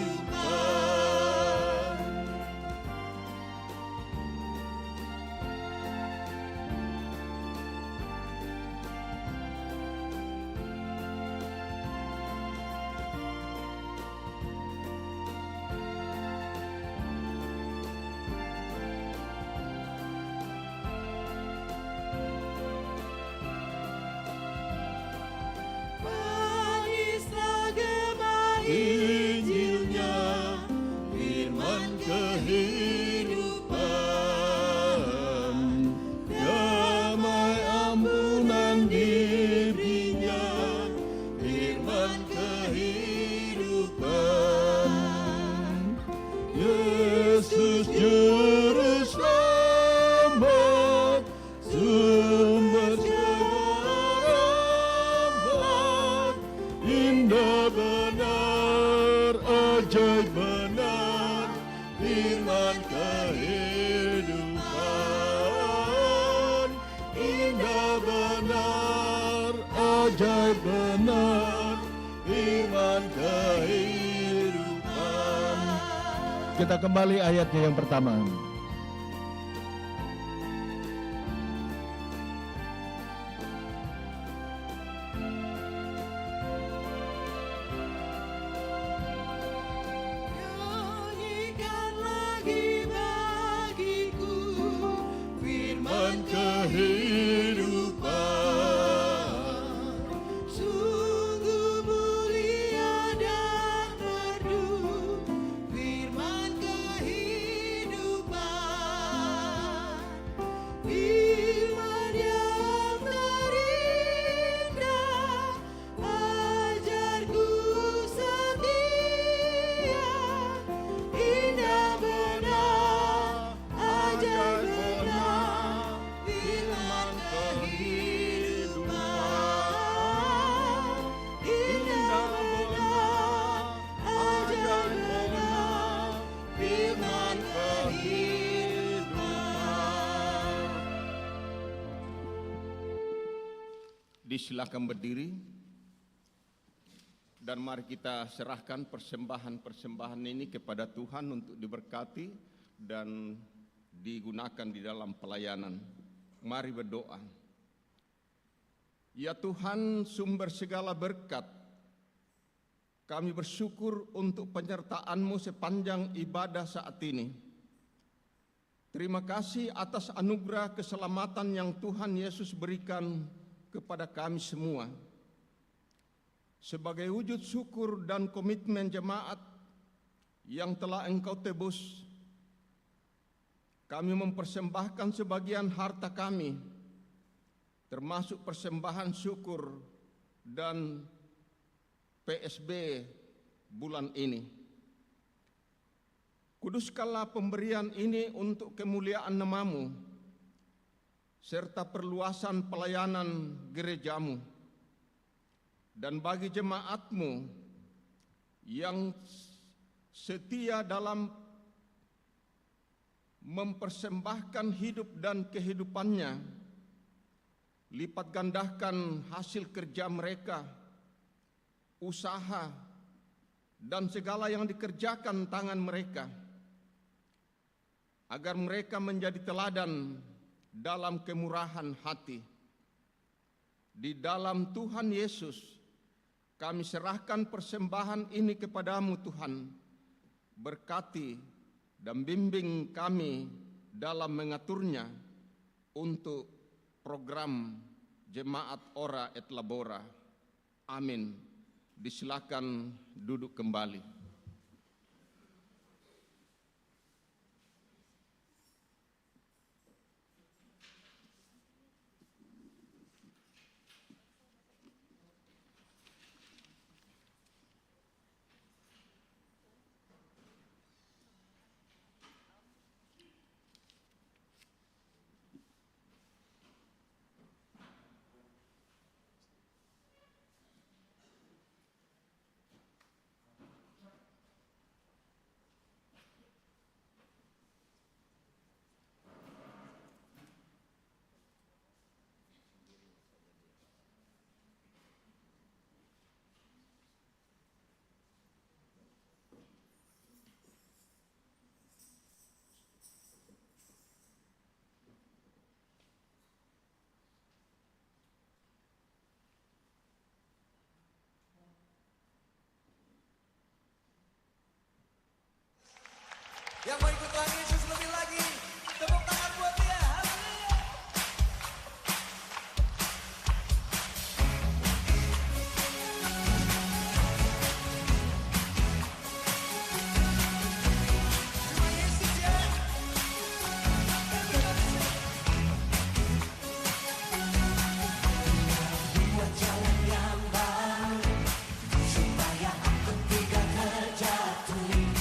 Manislah gema Injilnya, firman kehidupan, damai ampunan diberinya, firman kehidupan. Yesus Juru Selamat, sumber segala rahmat, indah benar, ajaib benar, firman kehidupan. Indah benar, ajaib benar, firman kehidupan. Kita kembali ayatnya yang pertama. Nyanyikan lagi bagiku firman kehidupan, sungguh mulia dan merdu firman kehidupan. Disilakan berdiri dan mari kita serahkan persembahan-persembahan ini kepada Tuhan untuk diberkati dan digunakan di dalam pelayanan. Mari berdoa. Ya Tuhan, sumber segala berkat, kami bersyukur untuk penyertaan-Mu sepanjang ibadah saat ini. Terima kasih atas anugerah keselamatan yang Tuhan Yesus berikan kepada kami semua. Sebagai wujud syukur dan komitmen jemaat yang telah Engkau tebus, kami mempersembahkan sebagian harta kami, termasuk persembahan syukur dan PSB bulan ini. Kuduskanlah pemberian ini untuk kemuliaan nama-Mu, serta perluasan pelayanan gereja-Mu. Dan bagi jemaat-Mu yang setia dalam mempersembahkan hidup dan kehidupannya, lipat gandakan hasil kerja mereka, usaha, dan segala yang dikerjakan tangan mereka, agar mereka menjadi teladan dalam kemurahan hati. Di dalam Tuhan Yesus, kami serahkan persembahan ini kepadamu Tuhan. Berkati dan bimbing kami dalam mengaturnya untuk program Jemaat Ora et Labora. Amin. Disilakan duduk kembali. Yang mau ikut Tuhan Yesus lebih lagi, tepuk tangan buat dia. Haleluya. Tuhan Yesus ya. Buat jalan yang baru, supaya aku tidak terjatuh.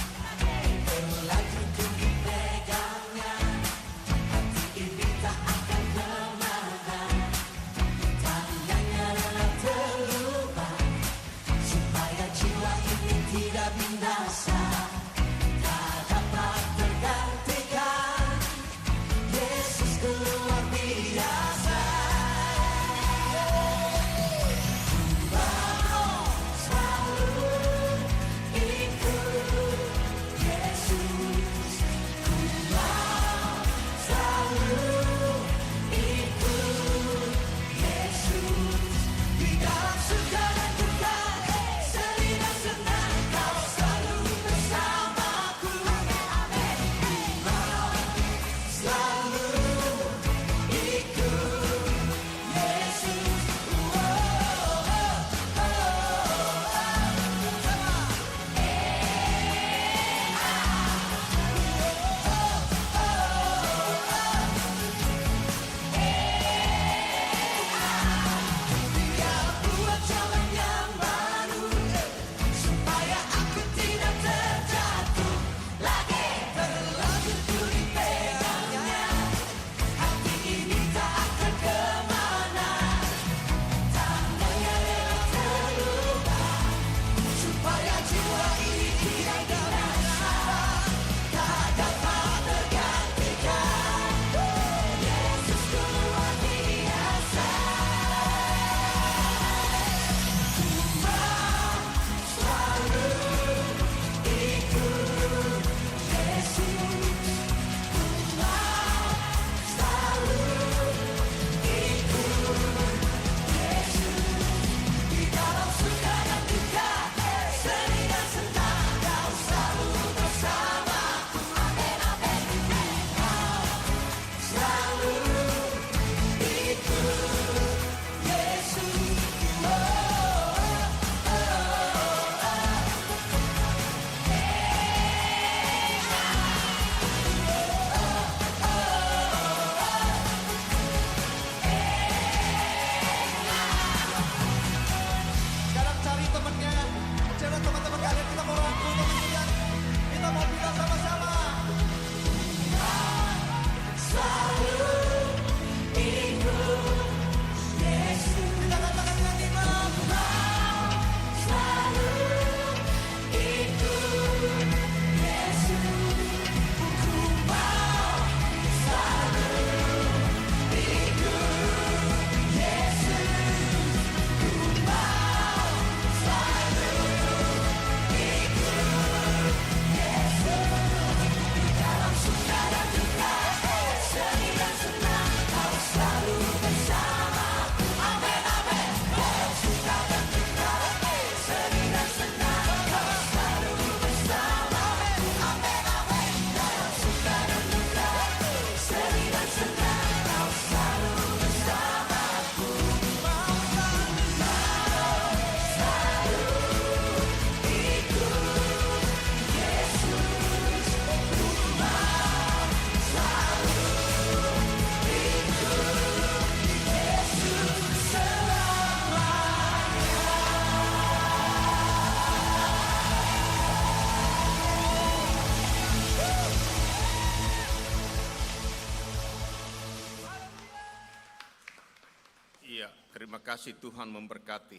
Terima kasih, Tuhan memberkati.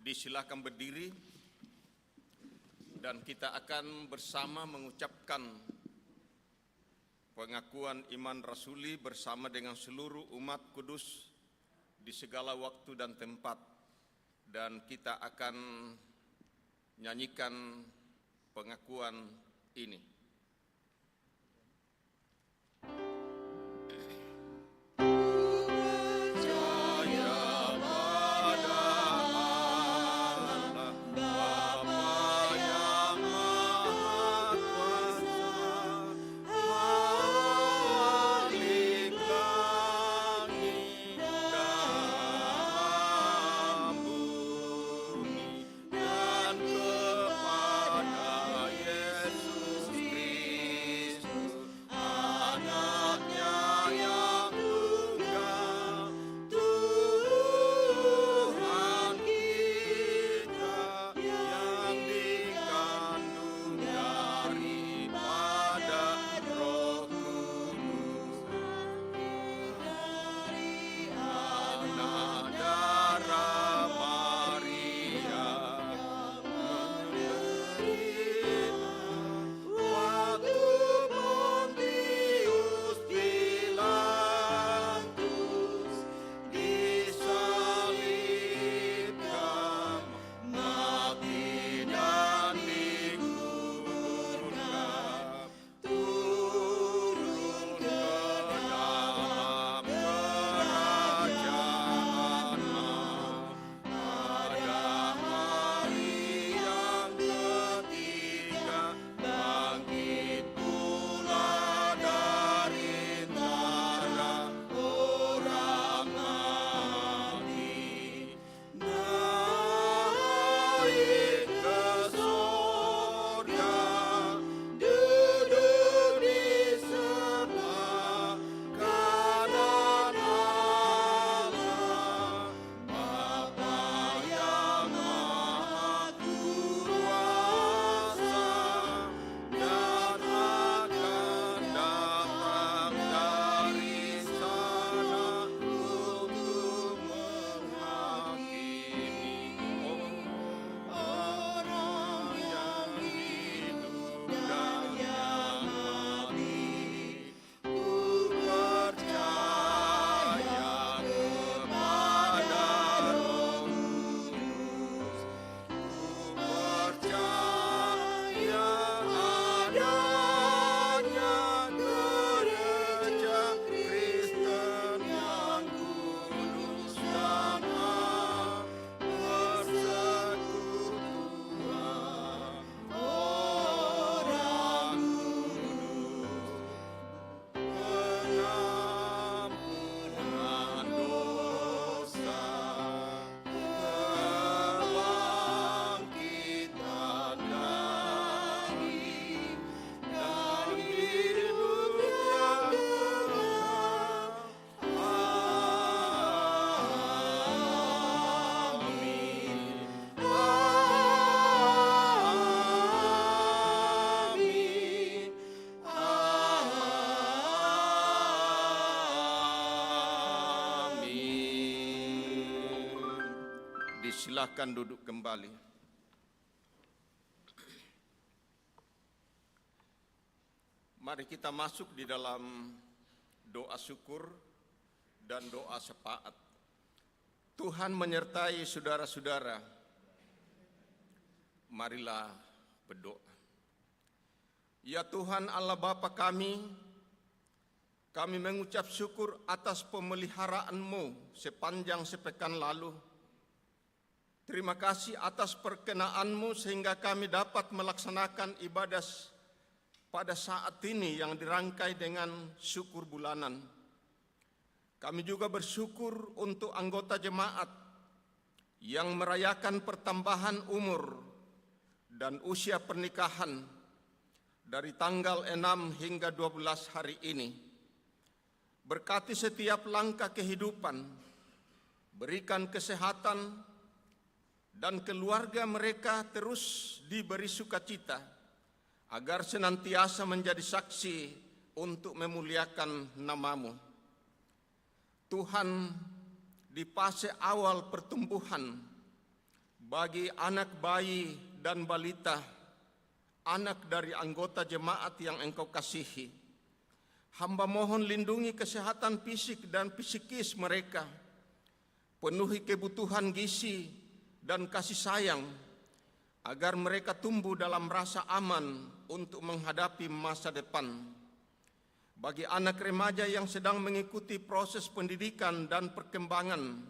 Disilakan berdiri dan kita akan bersama mengucapkan pengakuan iman rasuli bersama dengan seluruh umat kudus di segala waktu dan tempat. Dan kita akan nyanyikan pengakuan ini. Silakan duduk kembali. Mari kita masuk di dalam doa syukur dan doa syafaat. Tuhan menyertai saudara-saudara. Marilah berdoa. Ya Tuhan Allah Bapa kami mengucap syukur atas pemeliharaan-Mu sepanjang sepekan lalu. Terima kasih atas perkenan-Mu sehingga kami dapat melaksanakan ibadah pada saat ini yang dirangkai dengan syukur bulanan. Kami juga bersyukur untuk anggota jemaat yang merayakan pertambahan umur dan usia pernikahan dari tanggal 6 hingga 12 hari ini. Berkati setiap langkah kehidupan, berikan kesehatan, dan keluarga mereka terus diberi sukacita, agar senantiasa menjadi saksi untuk memuliakan nama-Mu. Tuhan, di fase awal pertumbuhan bagi anak bayi dan balita, anak dari anggota jemaat yang Engkau kasihi. Hamba mohon lindungi kesehatan fisik dan psikis mereka, penuhi kebutuhan gizi dan kasih sayang, agar mereka tumbuh dalam rasa aman untuk menghadapi masa depan. Bagi anak remaja yang sedang mengikuti proses pendidikan dan perkembangan,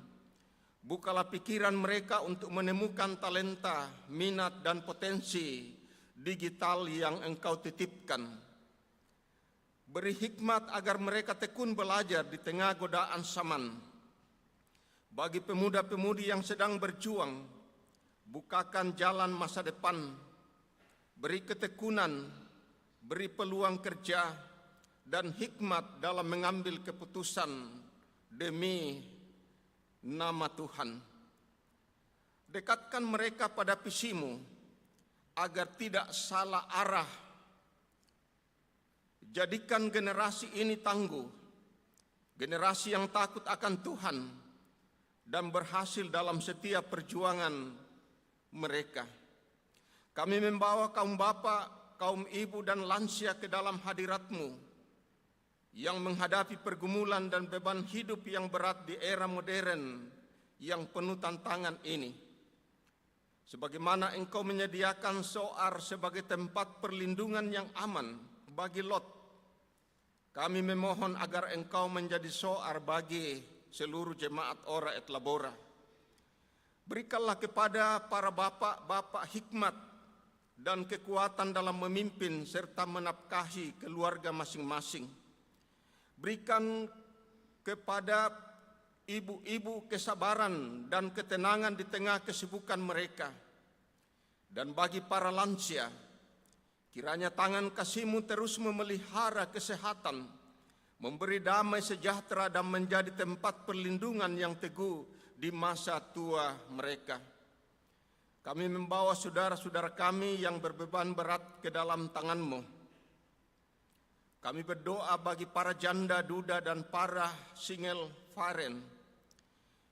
bukalah pikiran mereka untuk menemukan talenta, minat, dan potensi digital yang Engkau titipkan. Beri hikmat agar mereka tekun belajar di tengah godaan zaman. Bagi pemuda-pemudi yang sedang berjuang, bukakan jalan masa depan, beri ketekunan, beri peluang kerja, dan hikmat dalam mengambil keputusan demi nama Tuhan. Dekatkan mereka pada visi-Mu agar tidak salah arah. Jadikan generasi ini tangguh, generasi yang takut akan Tuhan dan berhasil dalam setiap perjuangan mereka. Kami membawa kaum bapa, kaum ibu dan lansia ke dalam hadirat-Mu yang menghadapi pergumulan dan beban hidup yang berat di era modern yang penuh tantangan ini. Sebagaimana Engkau menyediakan Zoar sebagai tempat perlindungan yang aman bagi Lot, kami memohon agar Engkau menjadi Zoar bagi seluruh jemaat Ora et Labora. Berikanlah kepada para bapak-bapak hikmat dan kekuatan dalam memimpin serta menafkahi keluarga masing-masing. Berikan kepada ibu-ibu kesabaran dan ketenangan di tengah kesibukan mereka. Dan bagi para lansia, kiranya tangan kasih-Mu terus memelihara kesehatan, memberi damai sejahtera dan menjadi tempat perlindungan yang teguh di masa tua mereka. Kami membawa saudara-saudara kami yang berbeban berat ke dalam tangan-Mu. Kami berdoa bagi para janda, duda, dan para single faren.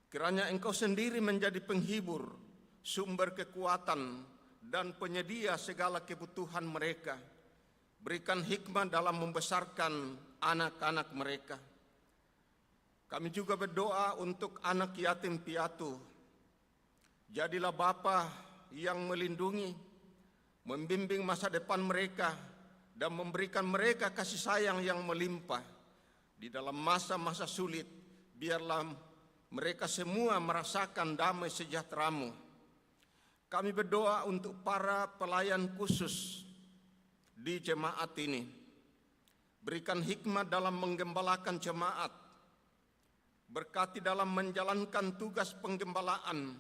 Kiranya Engkau sendiri menjadi penghibur, sumber kekuatan, dan penyedia segala kebutuhan mereka. Berikan hikmat dalam membesarkan anak-anak mereka. Kami juga berdoa untuk anak yatim piatu. Jadilah Bapa yang melindungi, membimbing masa depan mereka, dan memberikan mereka kasih sayang yang melimpah. Di dalam masa-masa sulit, biarlah mereka semua merasakan damai sejahtera-Mu. Kami berdoa untuk para pelayan khusus di jemaat ini. Berikan hikmat dalam menggembalakan jemaat. Berkati dalam menjalankan tugas penggembalaan,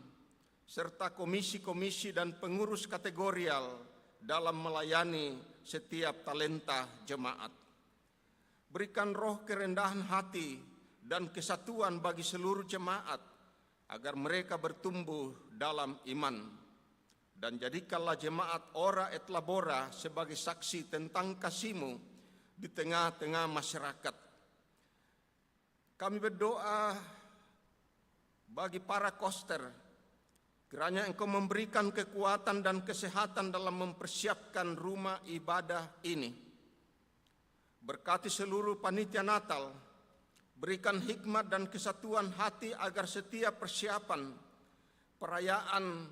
serta komisi-komisi dan pengurus kategorial dalam melayani setiap talenta jemaat. Berikan roh kerendahan hati dan kesatuan bagi seluruh jemaat agar mereka bertumbuh dalam iman. Dan jadikanlah jemaat Ora et Labora sebagai saksi tentang kasih-Mu di tengah-tengah masyarakat. Kami berdoa bagi para koster. Kiranya Engkau memberikan kekuatan dan kesehatan dalam mempersiapkan rumah ibadah ini. Berkati seluruh panitia Natal, berikan hikmat dan kesatuan hati agar setiap persiapan perayaan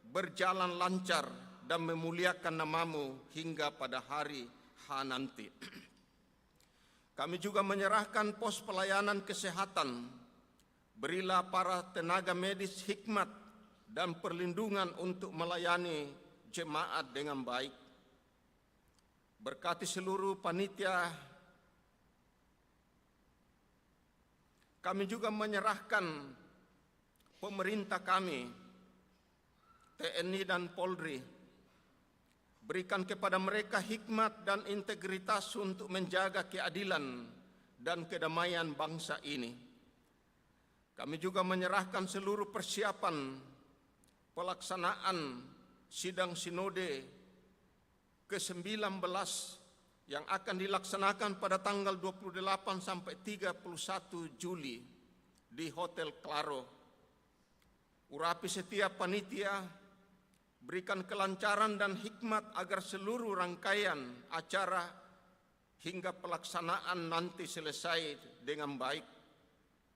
berjalan lancar dan memuliakan nama-Mu hingga pada hari H nanti. Kami juga menyerahkan pos pelayanan kesehatan. Berilah para tenaga medis hikmat dan perlindungan untuk melayani jemaat dengan baik. Berkati seluruh panitia. Kami juga menyerahkan pemerintah kami, TNI dan Polri. Berikan kepada mereka hikmat dan integritas untuk menjaga keadilan dan kedamaian bangsa ini. Kami juga menyerahkan seluruh persiapan pelaksanaan sidang sinode ke-19 yang akan dilaksanakan pada tanggal 28 sampai 31 Juli di Hotel Claro. Urapi setiap panitia, berikan kelancaran dan hikmat agar seluruh rangkaian acara hingga pelaksanaan nanti selesai dengan baik.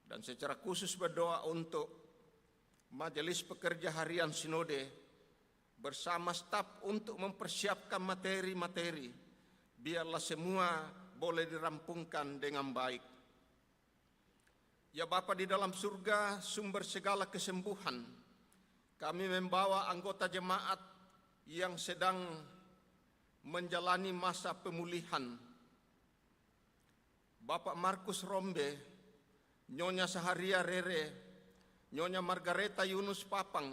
Dan secara khusus berdoa untuk Majelis Pekerja Harian Sinode bersama staf untuk mempersiapkan materi-materi, biarlah semua boleh dirampungkan dengan baik. Ya Bapa di dalam surga, sumber segala kesembuhan, kami membawa anggota jemaat yang sedang menjalani masa pemulihan. Bapak Markus Rombe, Nyonya Saharia Rere, Nyonya Margareta Yunus Papang,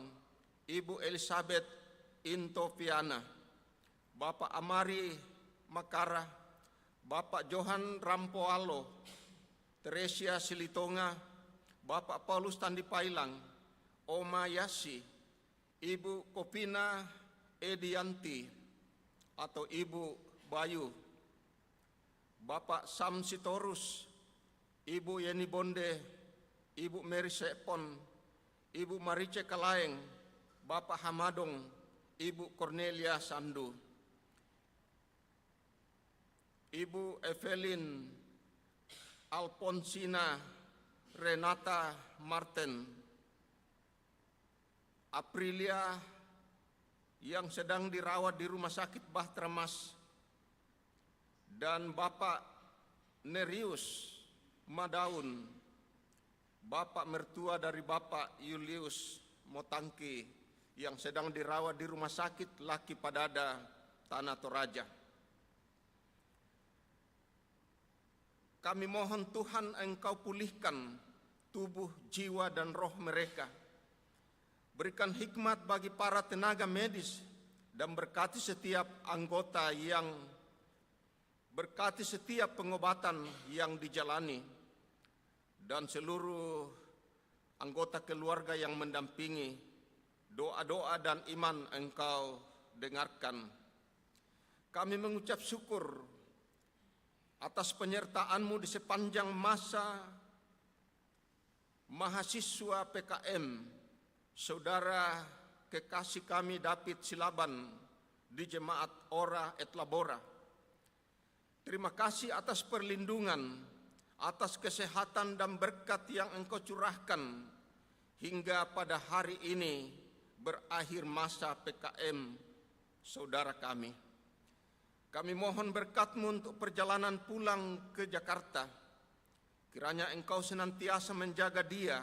Ibu Elizabeth Intoviana, Bapak Amari Makara, Bapak Johan Rampoalo, Teresia Silitonga, Bapak Paulus Tandipailang, Oma Yasi, Ibu Kopina Edianti atau Ibu Bayu, Bapak Sam Sitorus, Ibu Yeni Bonde, Ibu Mary Sepon, Ibu Marice Kalaeng, Bapak Hamadong, Ibu Cornelia Sandu, Ibu Evelyn Alfonsina Renata Martin, Aprilia yang sedang dirawat di Rumah Sakit Bahtera Mas, dan Bapak Nerius Madaun, Bapak mertua dari Bapak Julius Motangki yang sedang dirawat di Rumah Sakit Laki Padada, Tanah Toraja. Kami mohon Tuhan Engkau pulihkan tubuh, jiwa, dan roh mereka. Berikan hikmat bagi para tenaga medis dan berkati setiap anggota berkati setiap pengobatan yang dijalani dan seluruh anggota keluarga yang mendampingi. Doa-doa dan iman Engkau dengarkan. Kami mengucap syukur atas penyertaan-Mu di sepanjang masa mahasiswa PKM, Saudara kekasih kami David Silaban di Jemaat Ora et Labora. Terima kasih atas perlindungan, atas kesehatan dan berkat yang Engkau curahkan hingga pada hari ini berakhir masa PKM saudara kami. Kami mohon berkat-Mu untuk perjalanan pulang ke Jakarta. Kiranya Engkau senantiasa menjaga dia.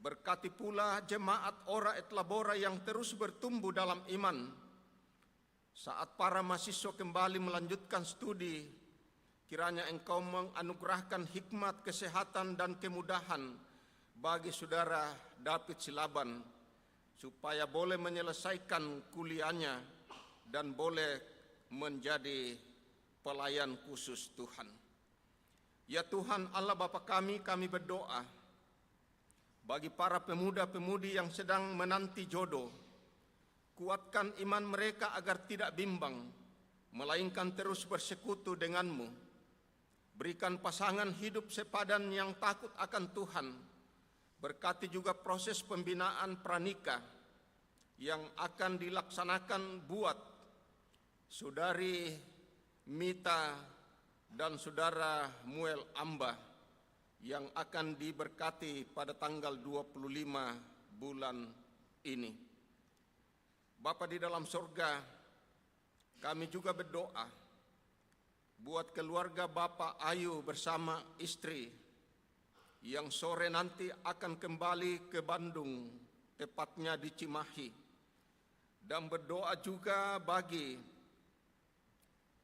Berkati pula jemaat Ora et Labora yang terus bertumbuh dalam iman. Saat para mahasiswa kembali melanjutkan studi, kiranya Engkau menganugerahkan hikmat, kesehatan, dan kemudahan bagi saudara David Silaban, supaya boleh menyelesaikan kuliahnya dan boleh menjadi pelayan khusus Tuhan. Ya Tuhan Allah Bapa kami berdoa bagi para pemuda-pemudi yang sedang menanti jodoh. Kuatkan iman mereka agar tidak bimbang, melainkan terus bersekutu denganmu. Berikan pasangan hidup sepadan yang takut akan Tuhan. Berkati juga proses pembinaan pranikah yang akan dilaksanakan buat Saudari Mita dan Saudara Muel Amba yang akan diberkati pada tanggal 25 bulan ini. Bapa di dalam surga, kami juga berdoa buat keluarga Bapak Ayu bersama istri yang sore nanti akan kembali ke Bandung, tepatnya di Cimahi. Dan berdoa juga bagi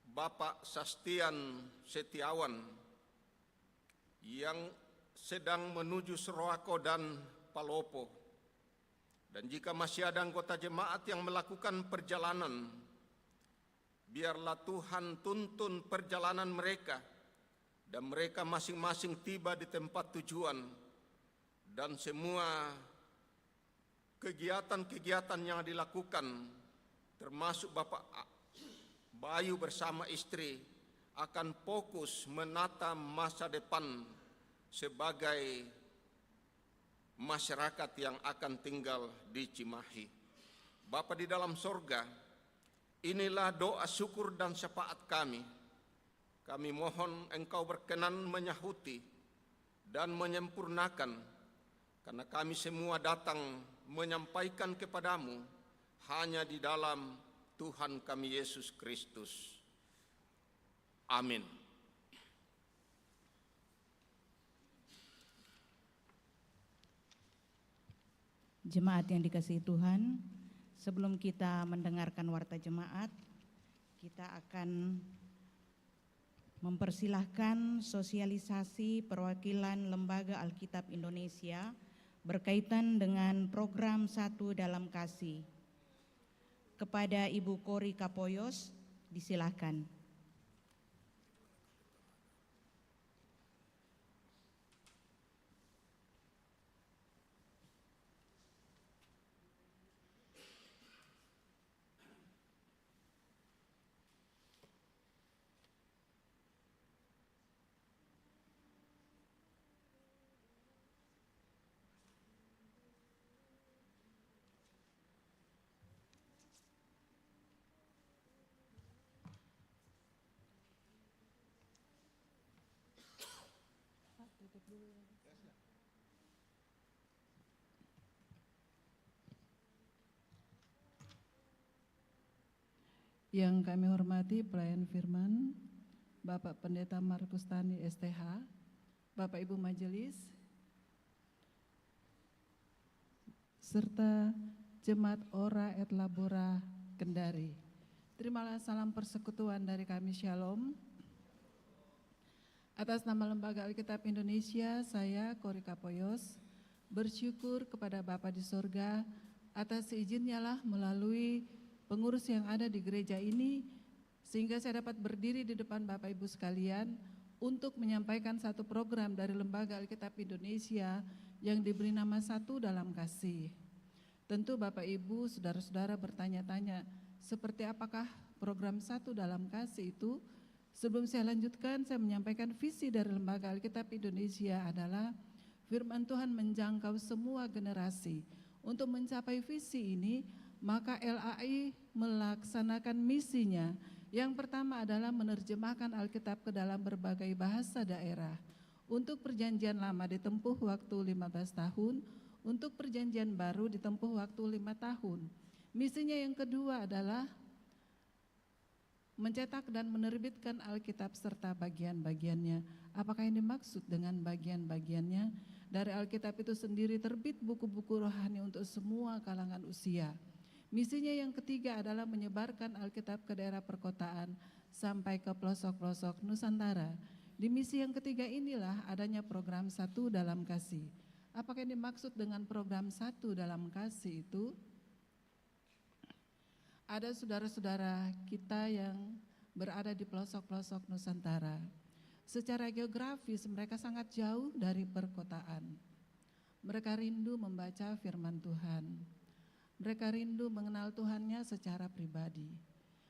Bapak Sastian Setiawan yang sedang menuju Seroako dan Palopo. Dan jika masih ada anggota jemaat yang melakukan perjalanan, biarlah Tuhan tuntun perjalanan mereka dan mereka masing-masing tiba di tempat tujuan, dan semua kegiatan-kegiatan yang dilakukan termasuk Bapak Bayu bersama istri akan fokus menata masa depan sebagai masyarakat yang akan tinggal di Cimahi. Bapa di dalam sorga, inilah doa syukur dan syafaat kami. Kami mohon Engkau berkenan menyahuti dan menyempurnakan, karena kami semua datang menyampaikan kepadamu hanya di dalam Tuhan kami Yesus Kristus. Amin. Jemaat yang dikasihi Tuhan, sebelum kita mendengarkan warta jemaat, kita akan mempersilahkan sosialisasi perwakilan Lembaga Alkitab Indonesia berkaitan dengan program Satu Dalam Kasih. Kepada Ibu Kori Kapoyos, disilahkan. Yang kami hormati pelayan firman, Bapak Pendeta Markus Tani STH, Bapak Ibu Majelis, serta Jemaat Ora et Labora Kendari. Terimalah salam persekutuan dari kami, Shalom. Atas nama Lembaga Alkitab Indonesia, saya Kori Kapoyos bersyukur kepada Bapa di sorga atas izinnya lah melalui pengurus yang ada di gereja ini, sehingga saya dapat berdiri di depan Bapak Ibu sekalian untuk menyampaikan satu program dari Lembaga Alkitab Indonesia yang diberi nama Satu Dalam Kasih. Tentu Bapak Ibu, saudara-saudara bertanya-tanya, seperti apakah program Satu Dalam Kasih itu? Sebelum saya lanjutkan, saya menyampaikan visi dari Lembaga Alkitab Indonesia adalah firman Tuhan menjangkau semua generasi. Untuk mencapai visi ini, maka LAI melaksanakan misinya. Yang pertama adalah menerjemahkan Alkitab ke dalam berbagai bahasa daerah. Untuk perjanjian lama ditempuh waktu 15 tahun, untuk perjanjian baru ditempuh waktu 5 tahun. Misinya yang kedua adalah mencetak dan menerbitkan Alkitab serta bagian-bagiannya. Apakah yang dimaksud dengan bagian-bagiannya? Dari Alkitab itu sendiri terbit buku-buku rohani untuk semua kalangan usia. Misinya yang ketiga adalah menyebarkan Alkitab ke daerah perkotaan sampai ke pelosok-pelosok Nusantara. Di misi yang ketiga inilah adanya program Satu Dalam Kasih. Apakah yang dimaksud dengan program Satu Dalam Kasih itu? Ada saudara-saudara kita yang berada di pelosok-pelosok Nusantara. Secara geografis mereka sangat jauh dari perkotaan. Mereka rindu membaca firman Tuhan. Mereka rindu mengenal Tuhannya secara pribadi.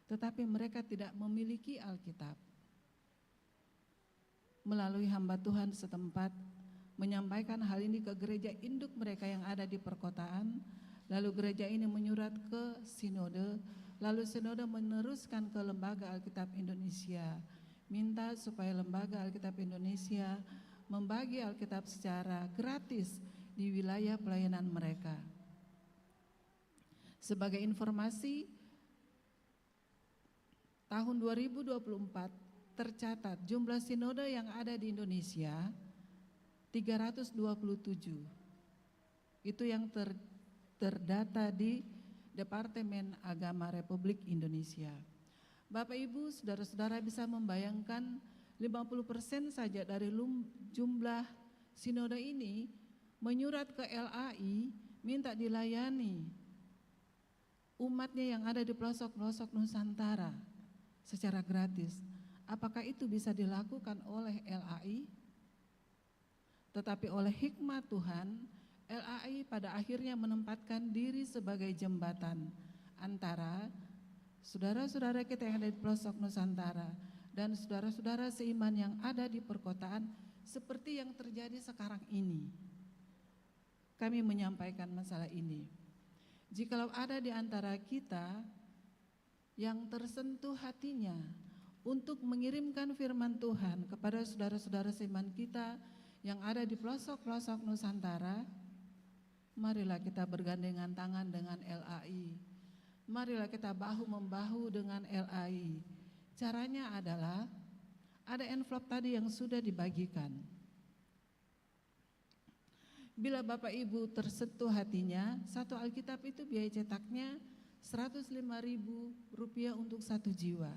Tetapi mereka tidak memiliki Alkitab. Melalui hamba Tuhan setempat menyampaikan hal ini ke gereja induk mereka yang ada di perkotaan. Lalu gereja ini menyurat ke sinode, lalu sinode meneruskan ke Lembaga Alkitab Indonesia, minta supaya Lembaga Alkitab Indonesia membagi Alkitab secara gratis di wilayah pelayanan mereka. Sebagai informasi, tahun 2024 tercatat jumlah sinode yang ada di Indonesia 327. Itu yang terdata di Departemen Agama Republik Indonesia. Bapak Ibu, saudara-saudara bisa membayangkan 50% saja dari jumlah sinode ini menyurat ke LAI minta dilayani umatnya yang ada di pelosok-pelosok Nusantara secara gratis. Apakah itu bisa dilakukan oleh LAI? Tetapi oleh hikmat Tuhan, LAI pada akhirnya menempatkan diri sebagai jembatan antara saudara-saudara kita yang ada di pelosok Nusantara dan saudara-saudara seiman yang ada di perkotaan seperti yang terjadi sekarang ini. kami menyampaikan masalah ini. Jikalau ada di antara kita yang tersentuh hatinya untuk mengirimkan firman Tuhan kepada saudara-saudara seiman kita yang ada di pelosok-pelosok Nusantara, marilah kita bergandengan tangan dengan LAI. Marilah kita bahu-membahu dengan LAI. Caranya adalah ada envelope tadi yang sudah dibagikan. Bila Bapak Ibu tersentuh hatinya, satu Alkitab itu biaya cetaknya Rp105.000 untuk 1 jiwa.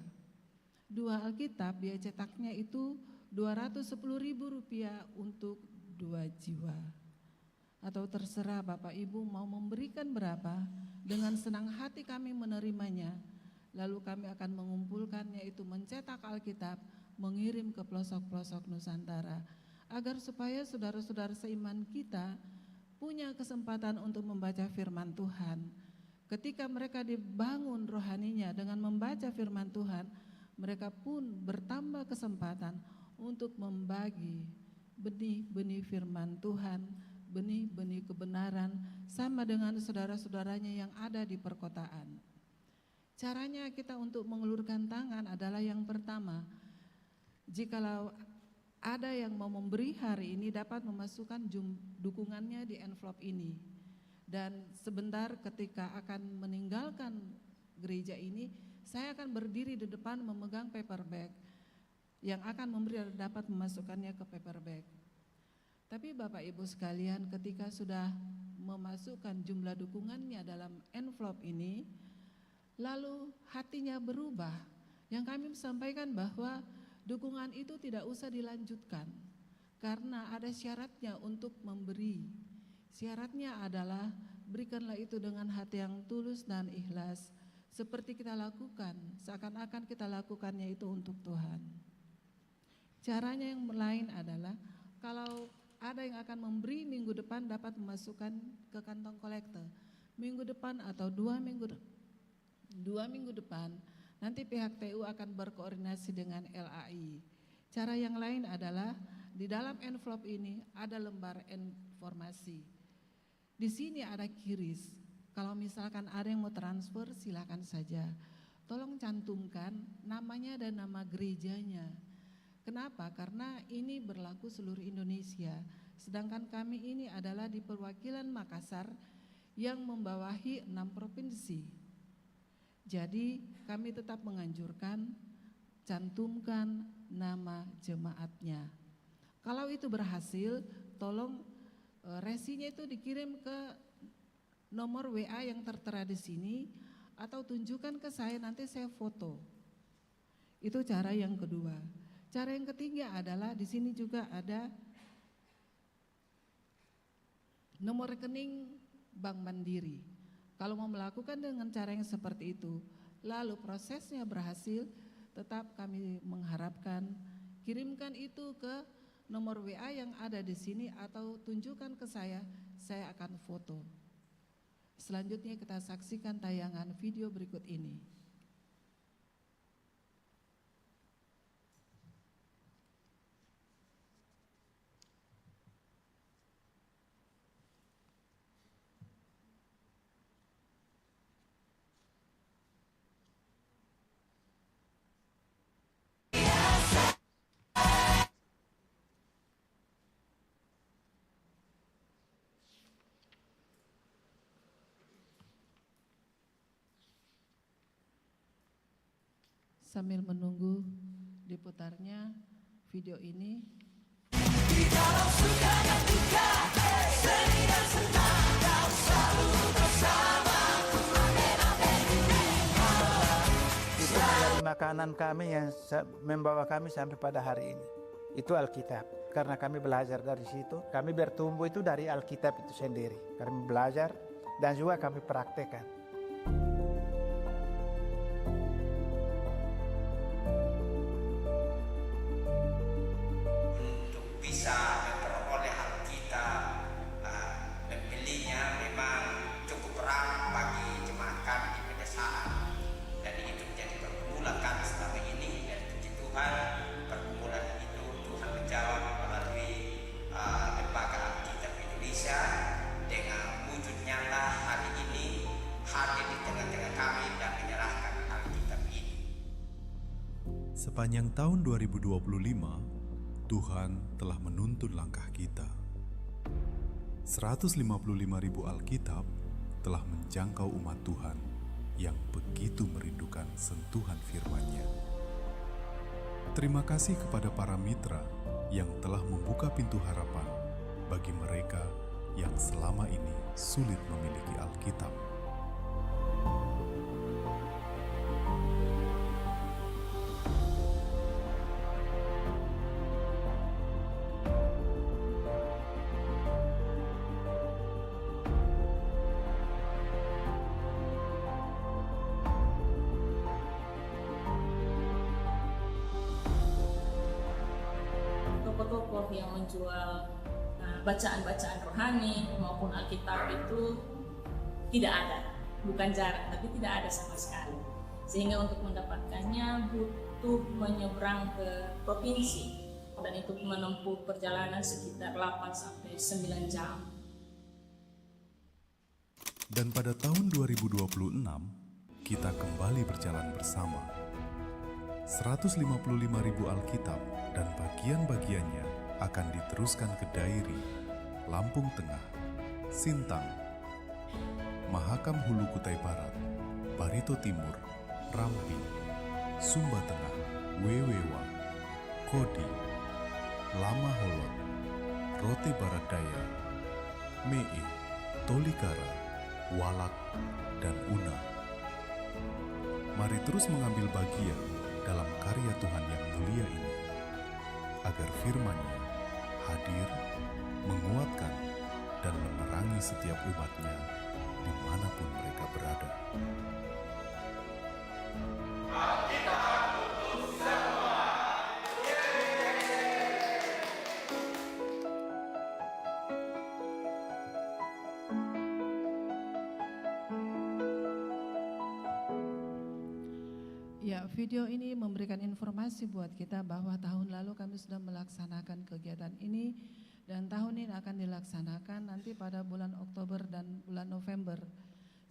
2 Alkitab biaya cetaknya itu Rp210.000 untuk 2 jiwa. Atau terserah Bapak Ibu mau memberikan berapa, dengan senang hati kami menerimanya. Lalu kami akan mengumpulkannya, itu mencetak Alkitab, mengirim ke pelosok-pelosok Nusantara, agar supaya saudara-saudara seiman kita punya kesempatan untuk membaca firman Tuhan. Ketika mereka dibangun rohaninya dengan membaca firman Tuhan, mereka pun bertambah kesempatan untuk membagi benih-benih firman Tuhan, benih-benih kebenaran sama dengan saudara-saudaranya yang ada di perkotaan. Caranya kita untuk mengulurkan tangan adalah yang pertama, jikalau ada yang mau memberi hari ini dapat memasukkan dukungannya di envelope ini. Dan sebentar ketika akan meninggalkan gereja ini, saya akan berdiri di depan memegang paper bag. Yang akan memberi dapat memasukkannya ke paper bag. Tapi Bapak Ibu sekalian, ketika sudah memasukkan jumlah dukungannya dalam envelope ini, lalu hatinya berubah. Yang kami sampaikan bahwa dukungan itu tidak usah dilanjutkan karena ada syaratnya untuk memberi. Syaratnya adalah berikanlah itu dengan hati yang tulus dan ikhlas, seperti kita lakukan, seakan-akan kita lakukannya itu untuk Tuhan. Caranya yang lain adalah kalau ada yang akan memberi minggu depan dapat memasukkan ke kantong kolektor. Minggu depan atau 2 minggu depan nanti pihak TU akan berkoordinasi dengan LAI. Cara yang lain adalah di dalam envelope ini ada lembar informasi. Di sini ada kiris. Kalau misalkan ada yang mau transfer silakan saja. Tolong cantumkan namanya dan nama gerejanya. Kenapa? Karena ini berlaku seluruh Indonesia. Sedangkan kami ini adalah di perwakilan Makassar yang membawahi 6 provinsi. Jadi kami tetap menganjurkan cantumkan nama jemaatnya. Kalau itu berhasil, tolong resinya itu dikirim ke nomor WA yang tertera di sini atau tunjukkan ke saya, nanti saya foto. Itu cara yang kedua. Cara yang ketiga adalah di sini juga ada nomor rekening Bank Mandiri. Kalau mau melakukan dengan cara yang seperti itu, lalu prosesnya berhasil, tetap kami mengharapkan kirimkan itu ke nomor WA yang ada di sini atau tunjukkan ke saya akan foto. Selanjutnya kita saksikan tayangan video berikut ini. Sambil menunggu diputarnya video ini, di dalam suka dan duka, sedih dan senang, kau selalu bersamaku. Itu menjadi makanan kami yang membawa kami sampai pada hari ini. Itu Alkitab. Karena kami belajar dari situ, kami bertumbuh itu dari Alkitab itu sendiri. Kami belajar dan juga kami praktekkan. Bisa memperoleh Alkitab, membelinya memang cukup berat bagi jemaat kami di pedesaan. Dan itu menjadi pergumulan selama ini, dan puji Tuhan pergumulan itu Tuhan menjawab melalui Lembaga Alkitab Indonesia dengan Sepanjang tahun 2025, Tuhan telah menuntun langkah kita. 155.000 Alkitab telah menjangkau umat Tuhan yang begitu merindukan sentuhan firman-Nya. Terima kasih kepada para mitra yang telah membuka pintu harapan bagi mereka yang selama ini sulit memiliki Alkitab. Toko-toko yang menjual bacaan-bacaan rohani maupun Alkitab itu tidak ada, bukan jarang, tapi tidak ada sama sekali. Sehingga untuk mendapatkannya butuh menyeberang ke provinsi, dan itu menempuh perjalanan sekitar 8-9 jam. Dan pada tahun 2026, kita kembali berjalan bersama. 155.000 Alkitab dan bagian-bagiannya akan diteruskan ke Dairi, Lampung Tengah, Sintang, Mahakam Hulu Kutai Barat, Barito Timur, Rampi, Sumba Tengah, Wewewa, Kodi, Lama Holot, Rote Barat Daya, Mee, Tolikara, Walak, dan Una. Mari terus mengambil bagian dalam karya Tuhan yang mulia ini, agar firman-Nya hadir, menguatkan, dan menerangi setiap umat-Nya dimanapun mereka berada. Ya, video ini memberikan informasi buat kita bahwa tahun lalu kami sudah melaksanakan kegiatan ini dan tahun ini akan dilaksanakan nanti pada bulan Oktober dan bulan November.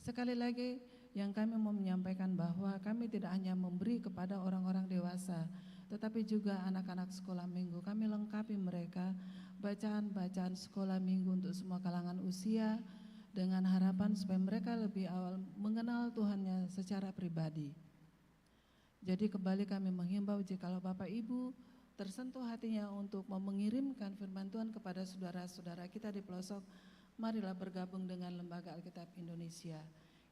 Sekali lagi yang kami mau menyampaikan bahwa kami tidak hanya memberi kepada orang-orang dewasa, tetapi juga anak-anak sekolah minggu. Kami lengkapi mereka bacaan-bacaan sekolah minggu untuk semua kalangan usia dengan harapan supaya mereka lebih awal mengenal Tuhannya secara pribadi. Jadi kembali kami menghimbau jikalau Bapak Ibu tersentuh hatinya untuk mengirimkan firman Tuhan kepada saudara-saudara kita di pelosok, marilah bergabung dengan Lembaga Alkitab Indonesia.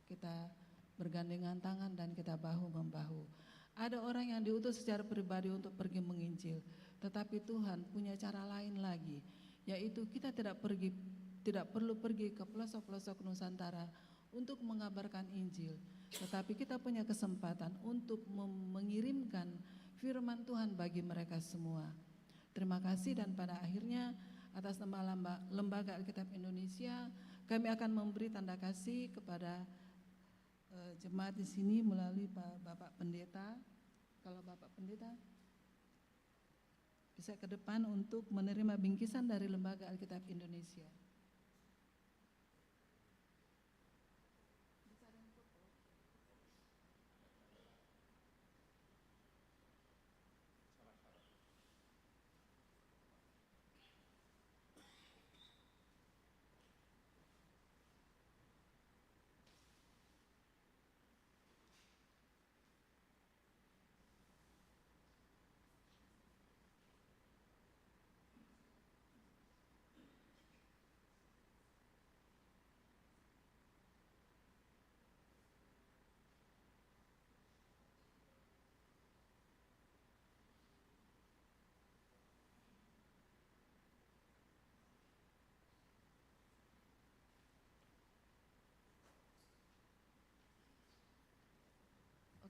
Kita bergandengan tangan dan kita bahu-membahu. Ada orang yang diutus secara pribadi untuk pergi menginjil, tetapi Tuhan punya cara lain lagi, yaitu kita tidak perlu pergi ke pelosok-pelosok Nusantara untuk mengabarkan Injil, tetapi kita punya kesempatan untuk mengirimkan firman Tuhan bagi mereka semua. Terima kasih, dan pada akhirnya atas nama Lembaga Alkitab Indonesia kami akan memberi tanda kasih kepada jemaat di sini melalui Bapak Pendeta. Kalau Bapak Pendeta bisa ke depan untuk menerima bingkisan dari Lembaga Alkitab Indonesia.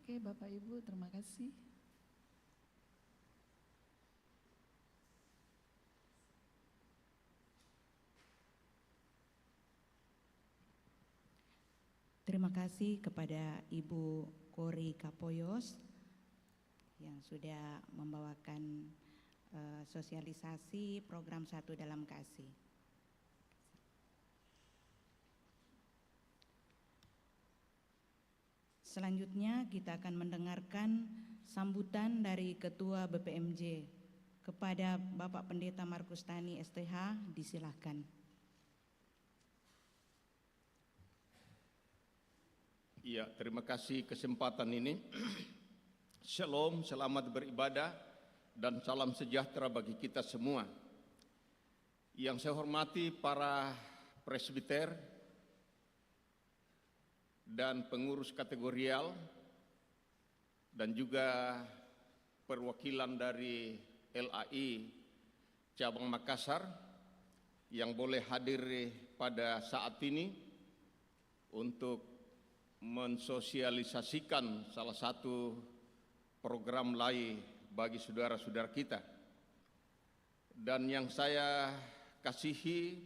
Oke, Bapak Ibu, terima kasih. Terima kasih kepada Ibu Kori Kapoyos yang sudah membawakan sosialisasi program Satu Dalam Kasih. Selanjutnya kita akan mendengarkan sambutan dari Ketua BPMJ kepada Bapak Pendeta Markus Tani STH, disilahkan. Ya, terima kasih kesempatan ini. Shalom, selamat beribadah dan salam sejahtera bagi kita semua. Yang saya hormati para presbiter dan pengurus kategorial dan juga perwakilan dari LAI Cabang Makassar yang boleh hadir pada saat ini untuk mensosialisasikan salah satu program LAI bagi saudara-saudara kita. Dan yang saya kasihi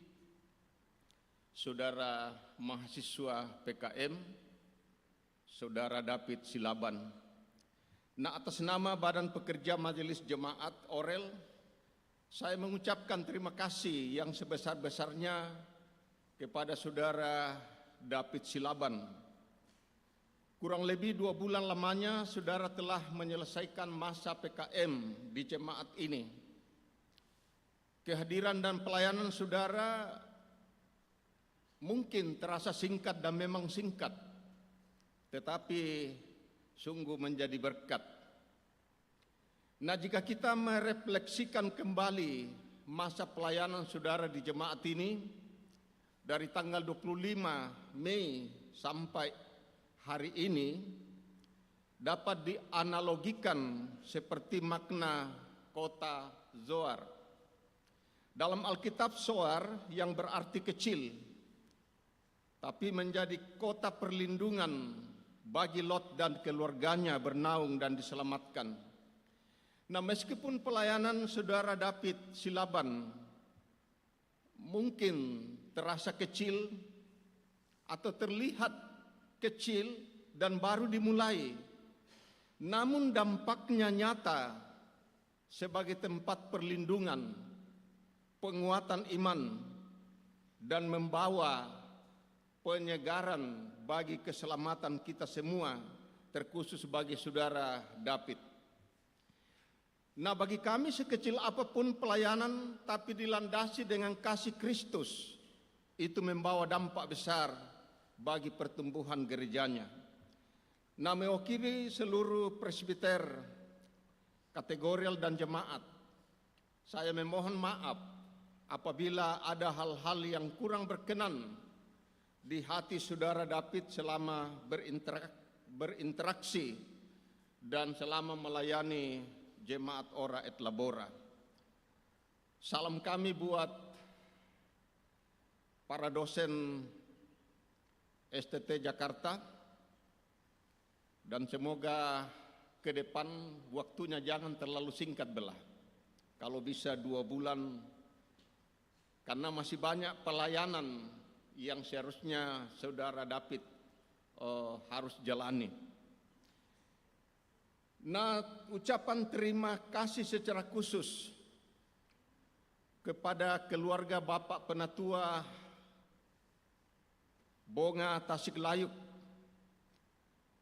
saudara mahasiswa PKM, saudara David Silaban. Nah, atas nama Badan Pekerja Majelis Jemaat Orel, saya mengucapkan terima kasih yang sebesar-besarnya kepada saudara David Silaban. Kurang lebih 2 bulan lamanya saudara telah menyelesaikan masa PKM di jemaat ini. Kehadiran dan pelayanan saudara mungkin terasa singkat dan memang singkat, tetapi sungguh menjadi berkat. Nah, jika kita merefleksikan kembali masa pelayanan saudara di jemaat ini dari tanggal 25 Mei sampai hari ini, dapat dianalogikan seperti makna kota Zoar. Dalam Alkitab, Zoar yang berarti kecil, tapi menjadi kota perlindungan bagi Lot dan keluarganya bernaung dan diselamatkan. Nah, meskipun pelayanan saudara David Silaban mungkin terasa kecil atau terlihat kecil dan baru dimulai, namun dampaknya nyata sebagai tempat perlindungan, penguatan iman, dan membawa penyegaran bagi keselamatan kita semua, terkhusus bagi saudara David. Nah, bagi kami sekecil apapun pelayanan, tapi dilandasi dengan kasih Kristus, itu membawa dampak besar bagi pertumbuhan gerejanya. Nah, mewakili seluruh presbiter, kategorial dan jemaat, saya memohon maaf apabila ada hal-hal yang kurang berkenan di hati saudara David selama berinteraksi dan selama melayani jemaat Ora et Labora. Salam kami buat para dosen STT Jakarta, dan semoga ke depan waktunya jangan terlalu singkat belah. Kalau bisa 2 bulan, karena masih banyak pelayanan yang seharusnya saudara David harus jalani. Nah, ucapan terima kasih secara khusus kepada keluarga Bapak Penatua Bonga Tasiklayuk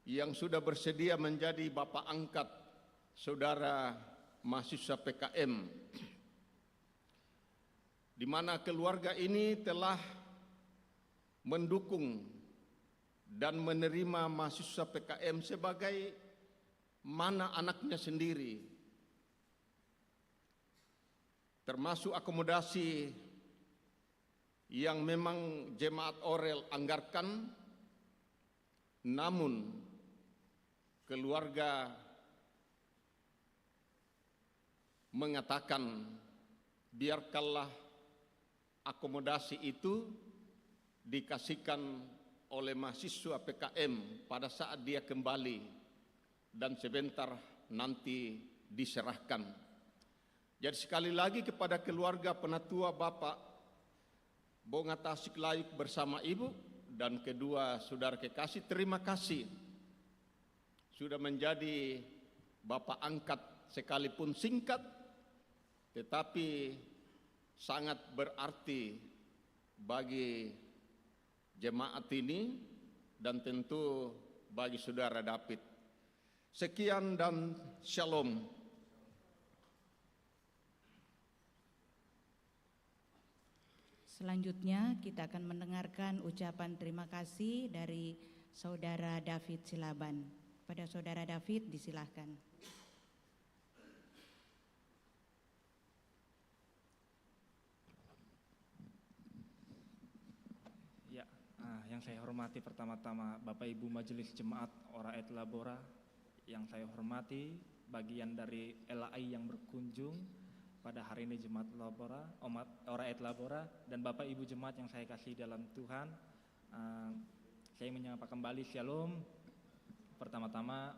yang sudah bersedia menjadi bapak angkat saudara mahasiswa PKM, di mana keluarga ini telah mendukung dan menerima mahasiswa PKM sebagai mana anaknya sendiri, termasuk akomodasi yang memang jemaat Orel anggarkan, namun keluarga mengatakan biarkanlah akomodasi itu dikasihkan oleh mahasiswa PKM pada saat dia kembali dan sebentar nanti diserahkan. Jadi sekali lagi kepada keluarga Penatua Bapak Bonga Tasiklayuk bersama Ibu dan kedua saudara kekasih, terima kasih sudah menjadi bapak angkat sekalipun singkat, tetapi sangat berarti bagi jemaat ini dan tentu bagi saudara David. Sekian dan shalom. Selanjutnya kita akan mendengarkan ucapan terima kasih dari Saudara David Silaban. Pada Saudara David disilahkan. Ya, yang saya hormati pertama-tama Bapak Ibu Majelis Jemaat Ora et Labora, yang saya hormati bagian dari LAI yang berkunjung pada hari ini Jemaat Labora, Ora et Labora, dan Bapak Ibu Jemaat yang saya kasih dalam Tuhan. Saya menyapa kembali Shalom. Pertama-tama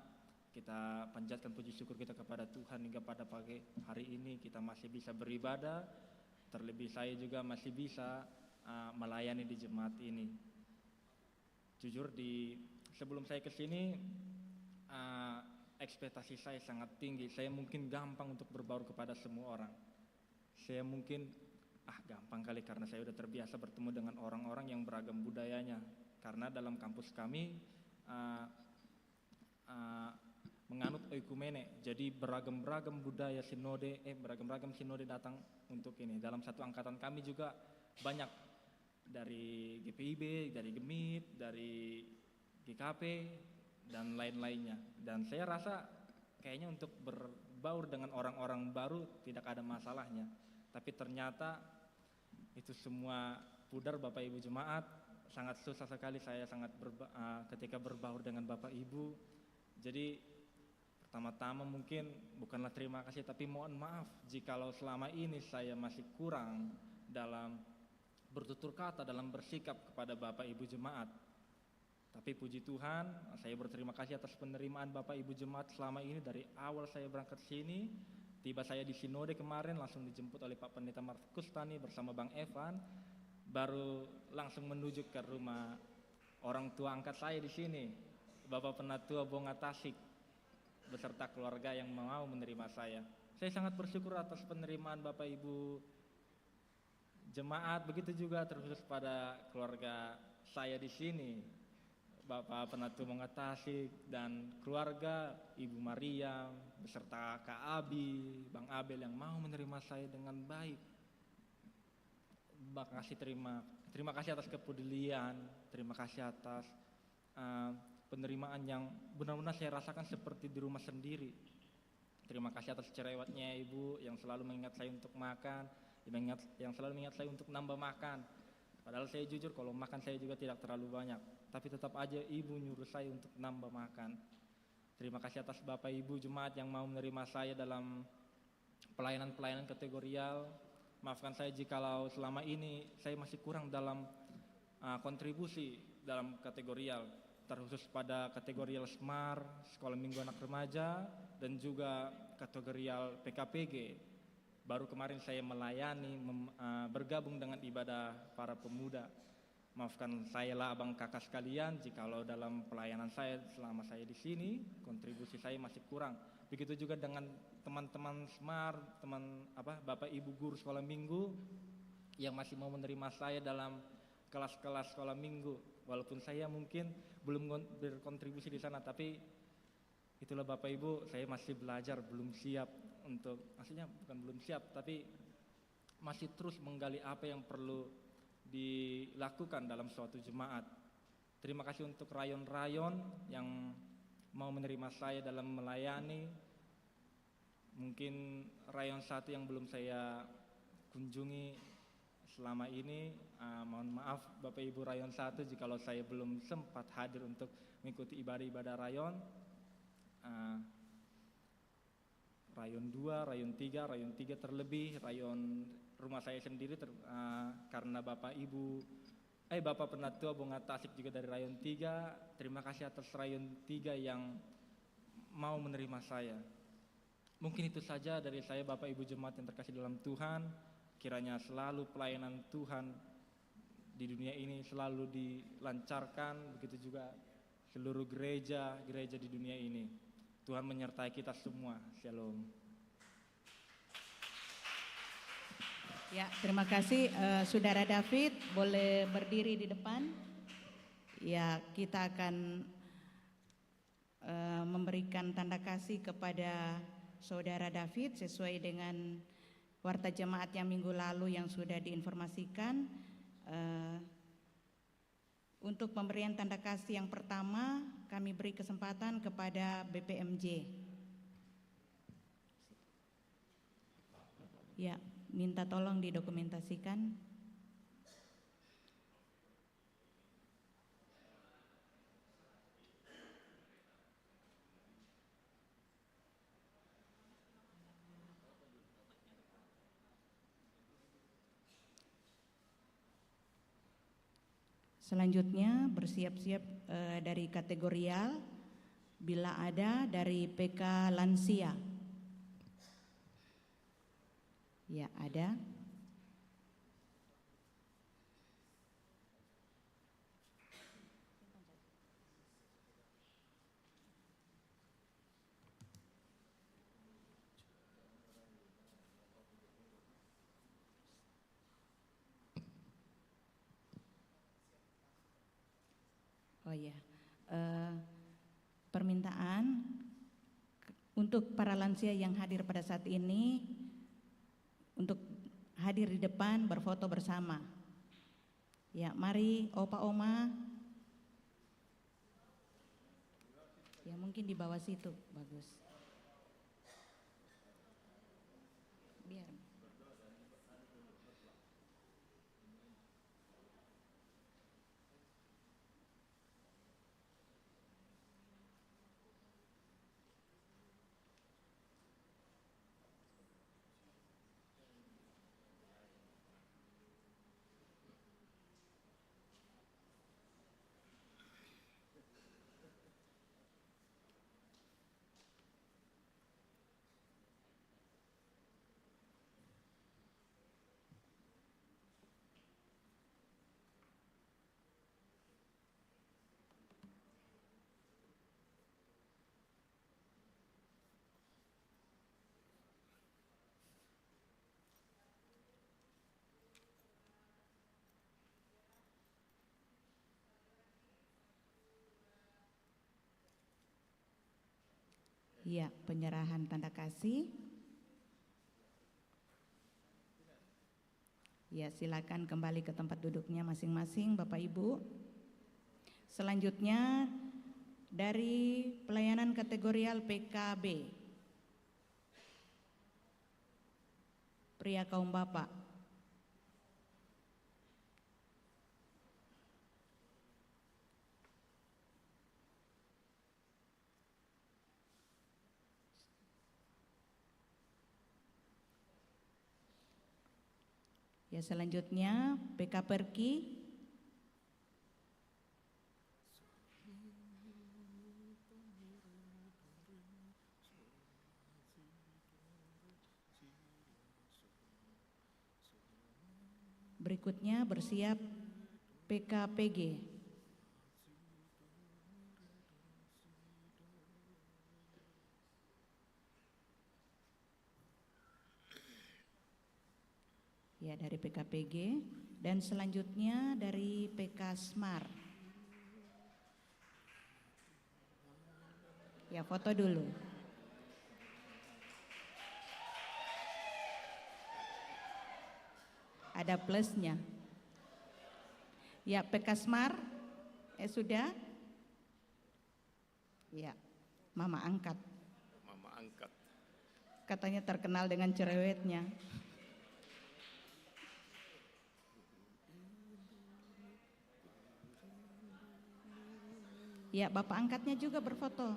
kita panjatkan puji syukur kita kepada Tuhan hingga pada pagi hari ini kita masih bisa beribadah. Terlebih saya juga masih bisa melayani di jemaat ini. Jujur sebelum saya ke sini ekspektasi saya sangat tinggi. Saya mungkin gampang untuk berbaur kepada semua orang. Saya mungkin gampang kali karena saya sudah terbiasa bertemu dengan orang-orang yang beragam budayanya. Karena dalam kampus kami menganut oikumene, jadi beragam-beragam budaya sinode, beragam-beragam sinode datang untuk ini. Dalam satu angkatan kami juga banyak dari GPIB, dari GEMIT, dari GKP, dan lain-lainnya. Dan saya rasa kayaknya untuk berbaur dengan orang-orang baru tidak ada masalahnya. Tapi ternyata itu semua pudar Bapak Ibu Jemaat. Sangat susah sekali saya ketika berbaur dengan Bapak Ibu. Jadi pertama-tama mungkin bukanlah terima kasih, tapi mohon maaf jikalau selama ini saya masih kurang dalam bertutur kata, dalam bersikap kepada Bapak Ibu Jemaat. Tapi puji Tuhan, saya berterima kasih atas penerimaan Bapak Ibu Jemaat selama ini. Dari awal saya berangkat sini, tiba saya di Sinode kemarin, langsung dijemput oleh Pak Pendeta Markus Tani bersama Bang Evan, baru langsung menuju ke rumah orang tua angkat saya di sini, Bapak Penatua Bonga Tasik, beserta keluarga yang mau menerima saya. Saya sangat bersyukur atas penerimaan Bapak Ibu Jemaat, begitu juga terkhusus pada keluarga saya di sini. Bapak Penatua Bonga Tasik dan keluarga, Ibu Maria beserta Kak Abi, Bang Abel yang mau menerima saya dengan baik. Terima kasih atas kepedulian, terima kasih atas penerimaan yang benar-benar saya rasakan seperti di rumah sendiri. Terima kasih atas cerewetnya Ibu yang selalu mengingat saya untuk makan, yang selalu mengingat saya untuk nambah makan. Padahal saya jujur kalau makan saya juga tidak terlalu banyak, tapi tetap aja Ibu nyuruh saya untuk nambah makan. Terima kasih atas Bapak Ibu Jemaat yang mau menerima saya dalam pelayanan-pelayanan kategorial. Maafkan saya jikalau selama ini saya masih kurang dalam kontribusi dalam kategorial, terkhusus pada kategorial SMAR, Sekolah Minggu Anak Remaja, dan juga kategorial PKPG. Baru kemarin saya melayani, bergabung dengan ibadah para pemuda. Maafkan saya lah abang kakak sekalian jikalau dalam pelayanan saya selama saya di sini kontribusi saya masih kurang. Begitu juga dengan teman-teman SMAR, Bapak Ibu guru sekolah minggu yang masih mau menerima saya dalam kelas-kelas sekolah minggu. Walaupun saya mungkin belum berkontribusi di sana, tapi itulah Bapak Ibu, saya masih belajar, belum siap untuk, maksudnya bukan belum siap, tapi masih terus menggali apa yang perlu dilakukan dalam suatu jemaat. Terima kasih untuk rayon-rayon yang mau menerima saya dalam melayani. Mungkin rayon satu yang belum saya kunjungi selama ini, mohon maaf Bapak Ibu rayon 1 jikalau saya belum sempat hadir untuk mengikuti ibadah-ibadah rayon. Rayon 2, rayon 3, rayon 3 terlebih, rayon rumah saya sendiri karena Bapak Penatua Bonga Tasik juga dari rayon 3. Terima kasih atas rayon 3 yang mau menerima saya. Mungkin itu saja dari saya Bapak Ibu Jemaat yang terkasih dalam Tuhan. Kiranya selalu pelayanan Tuhan di dunia ini selalu dilancarkan, begitu juga seluruh gereja di dunia ini. Tuhan menyertai kita semua. Shalom. Ya, terima kasih Saudara David, boleh berdiri di depan. Ya, kita akan memberikan tanda kasih kepada Saudara David sesuai dengan warta jemaat yang minggu lalu yang sudah diinformasikan. Untuk pemberian tanda kasih yang pertama, kami beri kesempatan kepada BPMJ. Ya, minta tolong didokumentasikan. Selanjutnya bersiap-siap dari kategorial, bila ada dari PK Lansia. Ya, ada. Oh ya, permintaan untuk para lansia yang hadir pada saat ini untuk hadir di depan berfoto bersama. Ya, mari opa oma. Ya, mungkin di bawah situ, bagus. Biar. Ya, penyerahan tanda kasih. Ya, silakan kembali ke tempat duduknya masing-masing Bapak Ibu. Selanjutnya dari pelayanan kategorial PKB. Pria kaum bapak. Ya, selanjutnya PK Perki. Berikutnya bersiap PKPG. Ya, dari PKPG dan selanjutnya dari PK Smar. Ya, foto dulu. Ada plusnya. Ya, PK Smar, sudah? Ya, Mama angkat. Mama angkat. Katanya terkenal dengan cerewetnya. Ya, bapak angkatnya juga berfoto.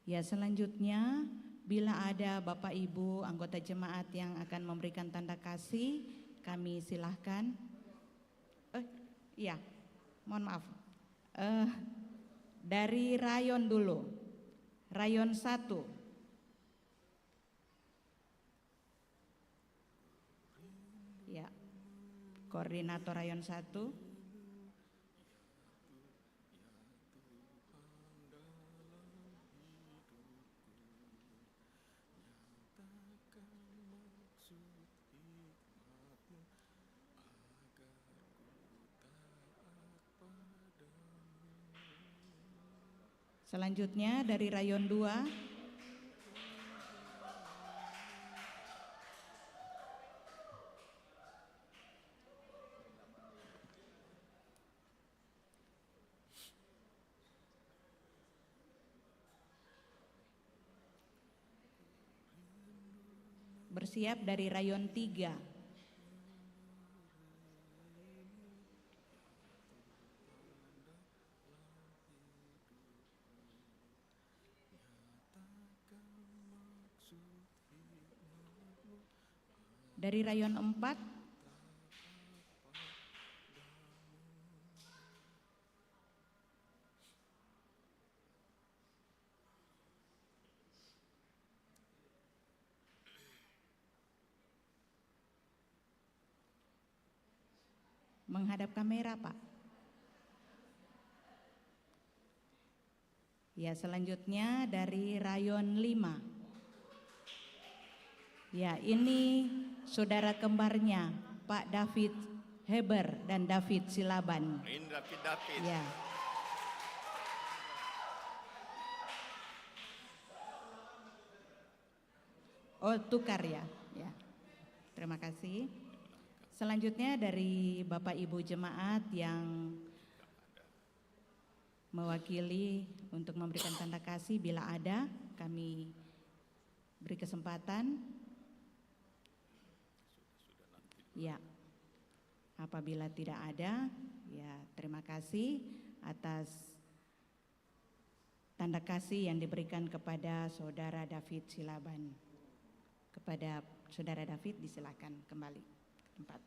Ya, selanjutnya bila ada Bapak Ibu anggota jemaat yang akan memberikan tanda kasih, kami silahkan. Iya, mohon maaf. Dari rayon dulu, rayon 1. Ya, koordinator rayon 1. Selanjutnya dari Rayon 2, bersiap dari Rayon 3. Dari Rayon 4, menghadap kamera, Pak. Ya, selanjutnya dari Rayon 5. Ya, ini saudara kembarnya Pak David Heber dan David Silaban. Ini David. Ya. Oh, tukar ya. Ya. Terima kasih. Selanjutnya dari Bapak Ibu jemaat yang mewakili untuk memberikan tanda kasih, bila ada kami beri kesempatan. Ya, apabila tidak ada, ya terima kasih atas tanda kasih yang diberikan kepada Saudara David Silaban. Kepada Saudara David disilakan kembali ke tempat.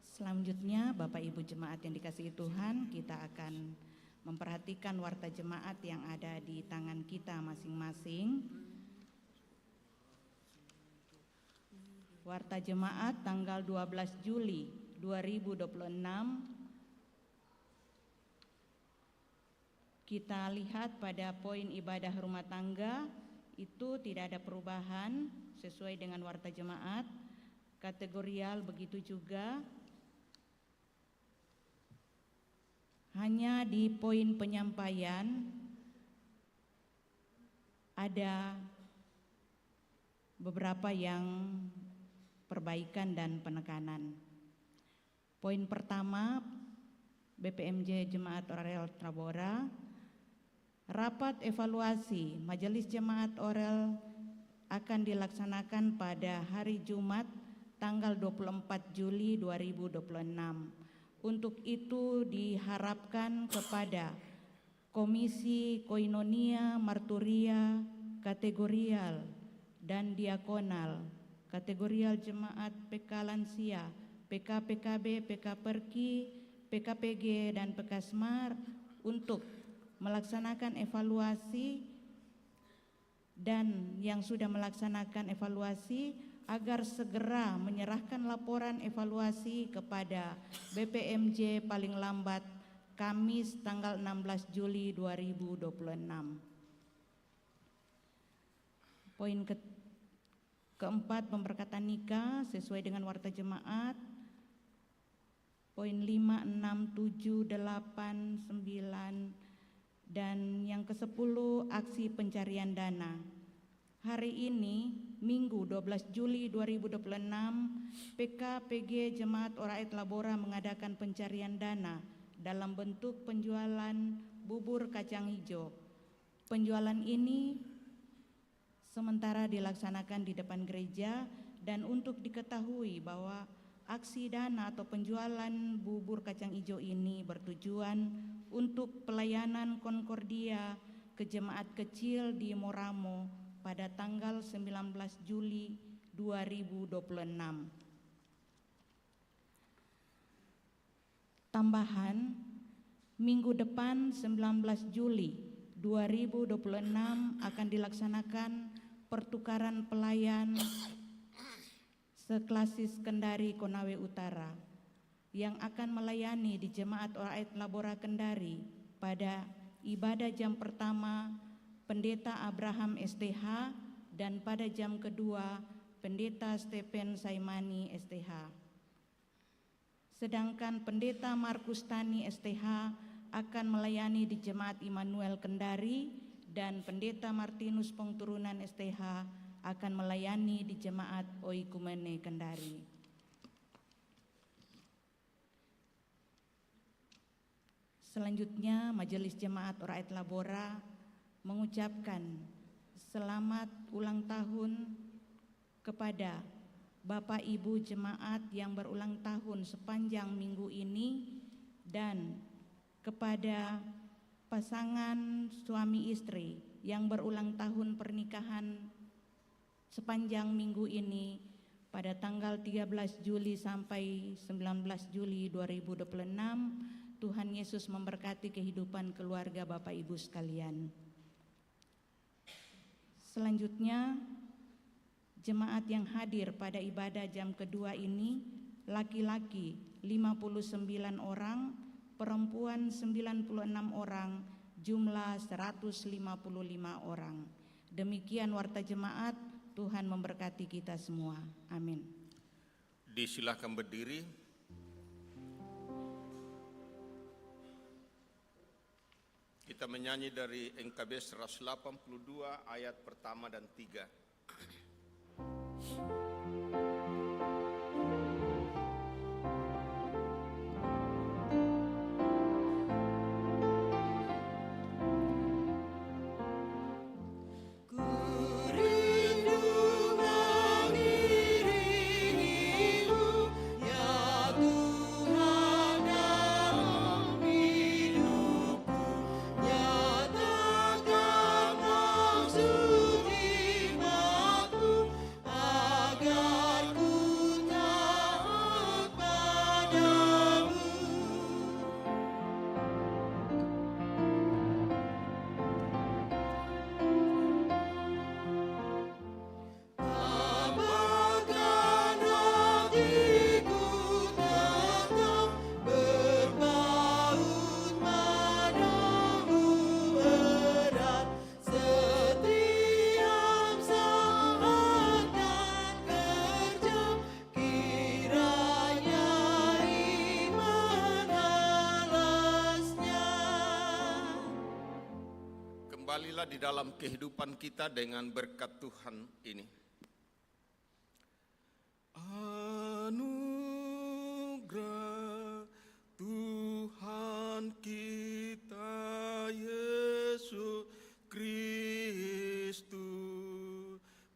Selanjutnya Bapak Ibu jemaat yang dikasihi Tuhan, kita akan memperhatikan warta jemaat yang ada di tangan kita masing-masing. Warta jemaat tanggal 12 Juli 2026. Kita lihat pada poin ibadah rumah tangga itu tidak ada perubahan sesuai dengan warta jemaat. Kategorial begitu juga. Hanya di poin penyampaian ada beberapa yang perbaikan dan penekanan. Poin pertama, BPMJ Jemaat Orel Trabora, rapat evaluasi Majelis Jemaat Orel akan dilaksanakan pada hari Jumat tanggal 24 Juli 2026. Untuk itu diharapkan kepada Komisi Koinonia, Marturia, Kategorial, dan Diakonal, Kategorial Jemaat PK Lansia, PK PKB, PK Perki, PKPG, dan PKSMAR untuk melaksanakan evaluasi, dan yang sudah melaksanakan evaluasi agar segera menyerahkan laporan evaluasi kepada BPMJ paling lambat Kamis tanggal 16 Juli 2026. Poin keempat, pemberkatan nikah sesuai dengan warta jemaat. Poin 5, 6, 7, 8, 9, dan yang ke-10 aksi pencarian dana. Hari ini, Minggu 12 Juli 2026, PKPG Jemaat Oraet Labora mengadakan pencarian dana dalam bentuk penjualan bubur kacang hijau. Penjualan ini sementara dilaksanakan di depan gereja, dan untuk diketahui bahwa aksi dana atau penjualan bubur kacang hijau ini bertujuan untuk pelayanan Konkordia ke jemaat kecil di Moramo pada tanggal 19 Juli 2026. Tambahan, minggu depan 19 Juli 2026 akan dilaksanakan pertukaran pelayan seklasis Kendari Konawe Utara yang akan melayani di Jemaat Oraet Labora Kendari pada ibadah jam pertama Pendeta Abraham STH dan pada jam kedua Pendeta Stephen Saimani STH. Sedangkan Pendeta Markus Tani STH akan melayani di Jemaat Immanuel Kendari dan Pendeta Martinus Pengturunan STH akan melayani di Jemaat Oikumene Kendari. Selanjutnya, Majelis Jemaat Oraet Labora mengucapkan selamat ulang tahun kepada Bapak Ibu Jemaat yang berulang tahun sepanjang minggu ini dan kepada pasangan suami istri yang berulang tahun pernikahan sepanjang minggu ini pada tanggal 13 Juli sampai 19 Juli 2026. Tuhan Yesus memberkati kehidupan keluarga Bapak Ibu sekalian. Selanjutnya, jemaat yang hadir pada ibadah jam kedua ini, laki-laki 59 orang, perempuan 96 orang, jumlah 155 orang. Demikian warta jemaat, Tuhan memberkati kita semua. Amin. Disilakan berdiri. Kita menyanyi dari NKB 182 ayat pertama dan 3. Kembalilah di dalam kehidupan kita dengan berkat Tuhan ini. Anugerah Tuhan kita Yesus Kristus,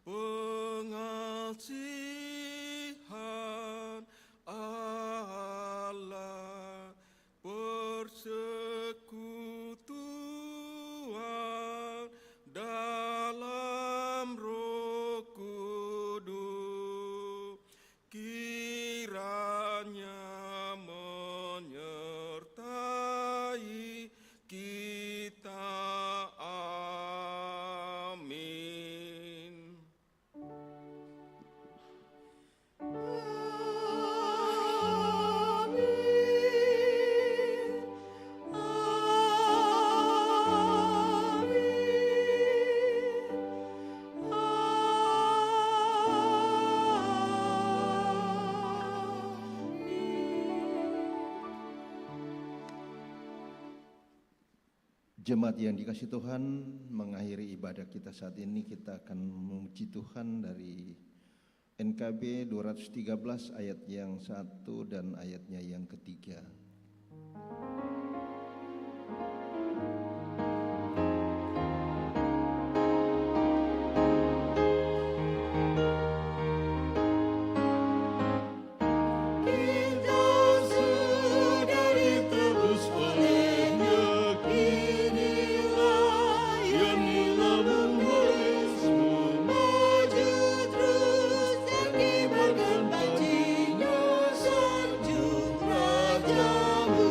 pengasihan Allah, persekutuan dalam Roh Kudus, kiranya menyertai kita. Amin. Jemaat yang dikasihi Tuhan, mengakhiri ibadah kita saat ini, kita akan memuji Tuhan dari NKB 213 ayat yang 1 dan ayatnya yang ketiga. Baginya sanjung rajamu.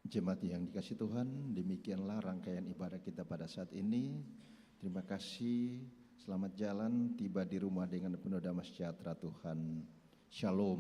Jemaat yang dikasihi Tuhan, demikianlah rangkaian ibadah kita pada saat ini. Terima kasih, selamat jalan, tiba di rumah dengan penuh damai sejahtera Tuhan. Shalom.